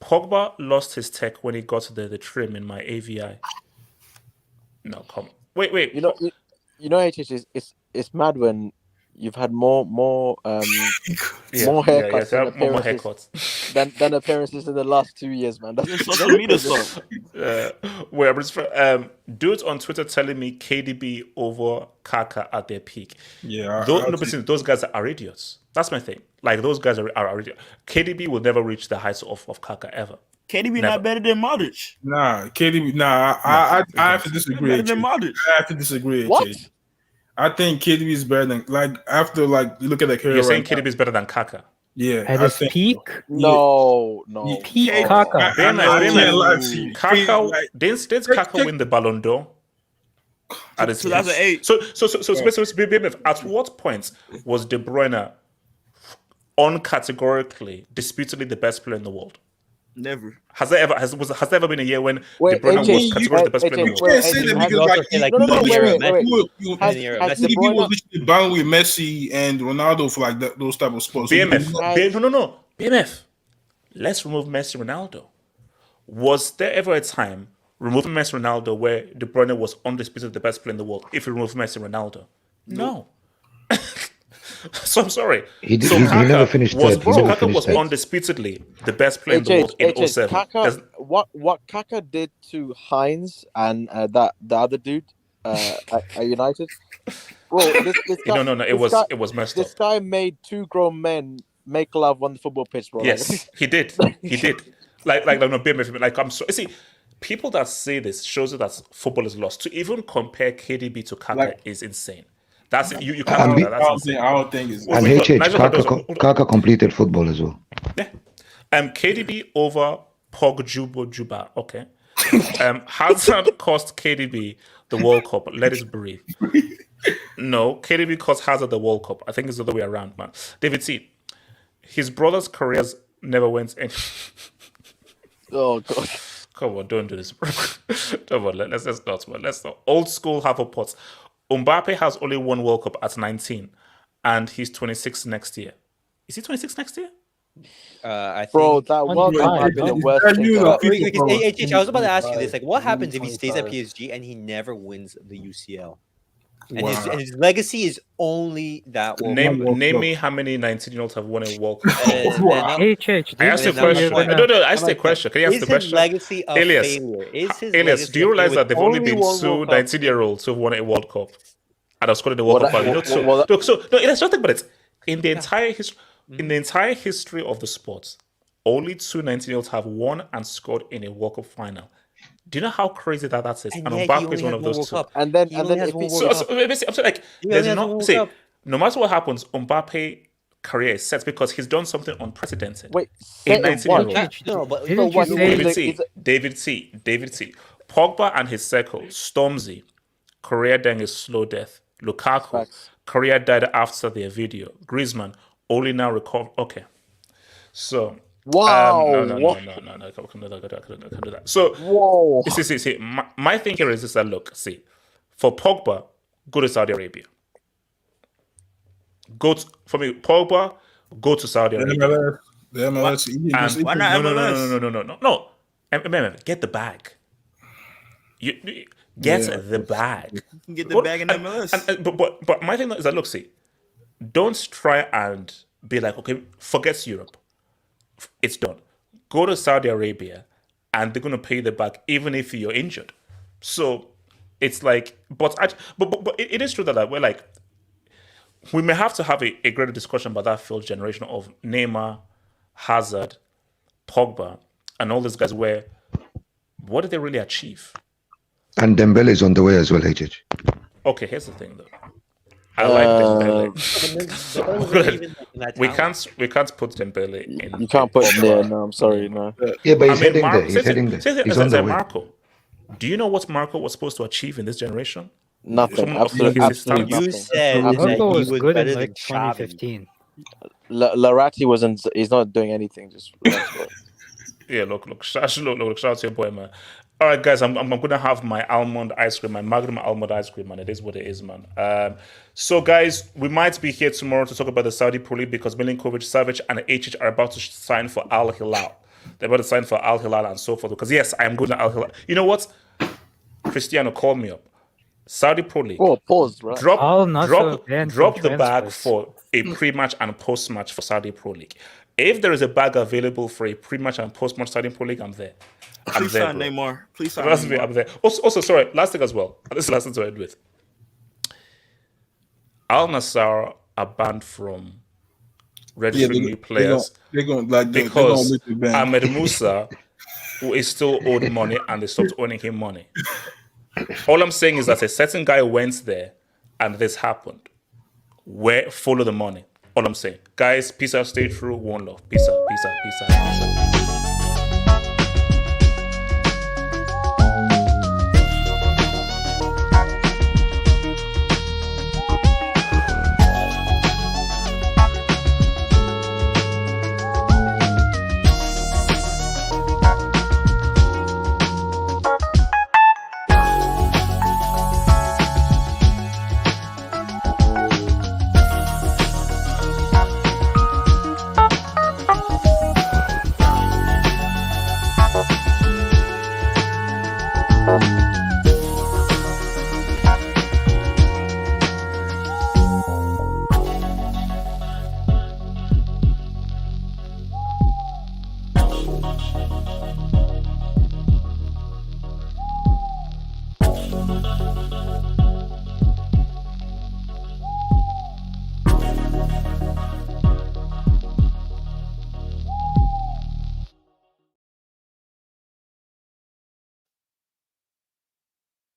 S1: Pogba lost his tech when he got to the trim in my AVI. No, come. Wait.
S5: You know, HH, it's mad when you've had more haircuts than appearances in the last 2 years, man. That's
S6: social media stuff.
S1: Dudes on Twitter telling me KDB over Kaka at their peak.
S3: Yeah,
S1: those guys are idiots. That's my thing. Like those guys are idiots. KDB will never reach the heights of Kaka ever.
S6: KDB not better than Modric.
S3: Nah, KDB. Nah, I have to disagree.
S6: Better than Modric.
S3: I have to disagree.
S5: What?
S3: I think KDB is better than after you look at the career.
S1: You're saying KDB is better than Kaka?
S3: Yeah,
S4: at his peak.
S5: No.
S4: Peak Kaka.
S1: Didn't Kaka win the Ballon d'Or? At his
S6: 2008.
S1: So at what point was De Bruyne uncategorically, disputedly the best player in the world?
S6: Never.
S1: Has there ever been a year when De Bruyne was categorically the best player in the world?
S3: You can't say that because KDB was literally bound with Messi and Ronaldo for those type of sports.
S1: BMF. Let's remove Messi, Ronaldo. Was there ever a time removing Messi, Ronaldo where De Bruyne was undisputed the best player in the world? If you remove Messi, Ronaldo, no. So I'm sorry.
S13: He never finished third.
S1: Kaka was undisputedly the best player in the world in 07.
S5: What Kaka did to Heinz and the other dude at United, bro. This guy,
S1: no. It was messed up.
S5: This guy made two grown men make love on the football pitch, bro.
S1: Yes, he did. He did. I'm so. See, people that say this shows you that football is lost. To even compare KDB to Kaka is insane. That's you can't do that. That's insane.
S3: I don't think it's.
S13: And Kaka completed football as well.
S1: Yeah. KDB over Pogba. Okay. Hazard cost KDB the World Cup. Let us breathe. No, KDB cost Hazard the World Cup. I think it's the other way around, man. David C. His brother's careers never went any.
S5: Oh God.
S1: Come on, don't do this, bro. Come on, let's not, man. Let's not. Old school Hufflepuffs. Mbappe has only one World Cup at 19, and he's 26 next year. Is he 26 next year?
S8: I think.
S5: Bro, that World Cup might be the worst thing.
S8: I was about to ask you this. Like, what happens if he stays at PSG and he never wins the UCL? And, his legacy is only that World Cup.
S1: Name me how many 19-year-olds have won a World Cup.
S4: I
S1: asked a question. No, I asked a question. Can you ask the question?
S8: Is his legacy a failure?
S1: Elias, do you realize that there have only been two 19-year-olds who have won a World Cup and have scored in the World Cup? Elias, just think about it. In the entire history of the sport, only two 19-year-olds have won and scored in a World Cup final. Do you know how crazy that is? And Mbappe is one of those two.
S5: And then
S1: I'm saying, like, no matter what happens, Mbappe career is set because he's done something unprecedented.
S5: Wait,
S1: David C. Pogba and his circle, Stormzy, career dying a slow death. Lukaku, career died after their video. Griezmann, only now recovered. Okay. So
S5: Wow.
S1: No. I can't do that. So,
S5: Whoa.
S1: see. My thinking is this: that look, see, for Pogba, go to Saudi Arabia. For me, Pogba, go to Saudi Arabia.
S3: The MLS.
S1: And
S6: Why not MLS?
S1: No. Get the bag. You get the bag.
S6: You can get the bag in MLS.
S1: But my thing is that look, see, don't try and be like, okay, forget Europe. It's done. Go to Saudi Arabia, and they're going to pay the back even if you're injured. So it's like, but it is true that we're like, we may have to have a greater discussion about that field generation of Neymar, Hazard, Pogba, and all these guys. Where what did they really achieve?
S13: And Dembele is on the way as well, HH.
S1: Okay, here's the thing though. I like Dembele. we can't put Dembele in.
S5: You can't put him there. No, I'm sorry, no.
S13: Yeah, but he's heading there. He's heading there. He's on the way.
S1: Marco, do you know what Marco was supposed to achieve in this generation?
S5: Nothing. Absolutely nothing.
S8: You said
S4: Marco
S8: that
S4: was
S8: he was
S4: good
S8: better
S4: in
S8: than
S4: like
S8: Xavi.
S4: 2015.
S5: Larati wasn't. He's not doing anything. Just
S1: Yeah, look, shout out to your boy, man. All right, guys, I'm gonna have my almond ice cream, my Magnum almond ice cream, man. It is what it is, man. So, guys, we might be here tomorrow to talk about the Saudi Pro League because Milinkovic, Savic, and HH are about to sign for Al Hilal. They're about to sign for Al Hilal and so forth. Because yes, I am going to Al Hilal. You know what? Cristiano, call me up. Saudi Pro League.
S5: Oh, pause, right?
S1: Drop the
S4: transfers.
S1: bag for a pre-match and post-match for Saudi Pro League. If there is a bag available for a pre-match and post-match Saudi Pro League, I'm there.
S6: Please sign Neymar. Please sign
S1: Neymar. I'm there. Also, sorry, last thing as well. This is the last thing to end with. Al Nassr are banned from registering new players because Ahmed Musa, who is still owed money, and they stopped owing him money. All I'm saying is that a certain guy went there and this happened. Follow the money. All I'm saying. Guys, peace out, stay true, one love. Peace out, peace out, peace out, peace out.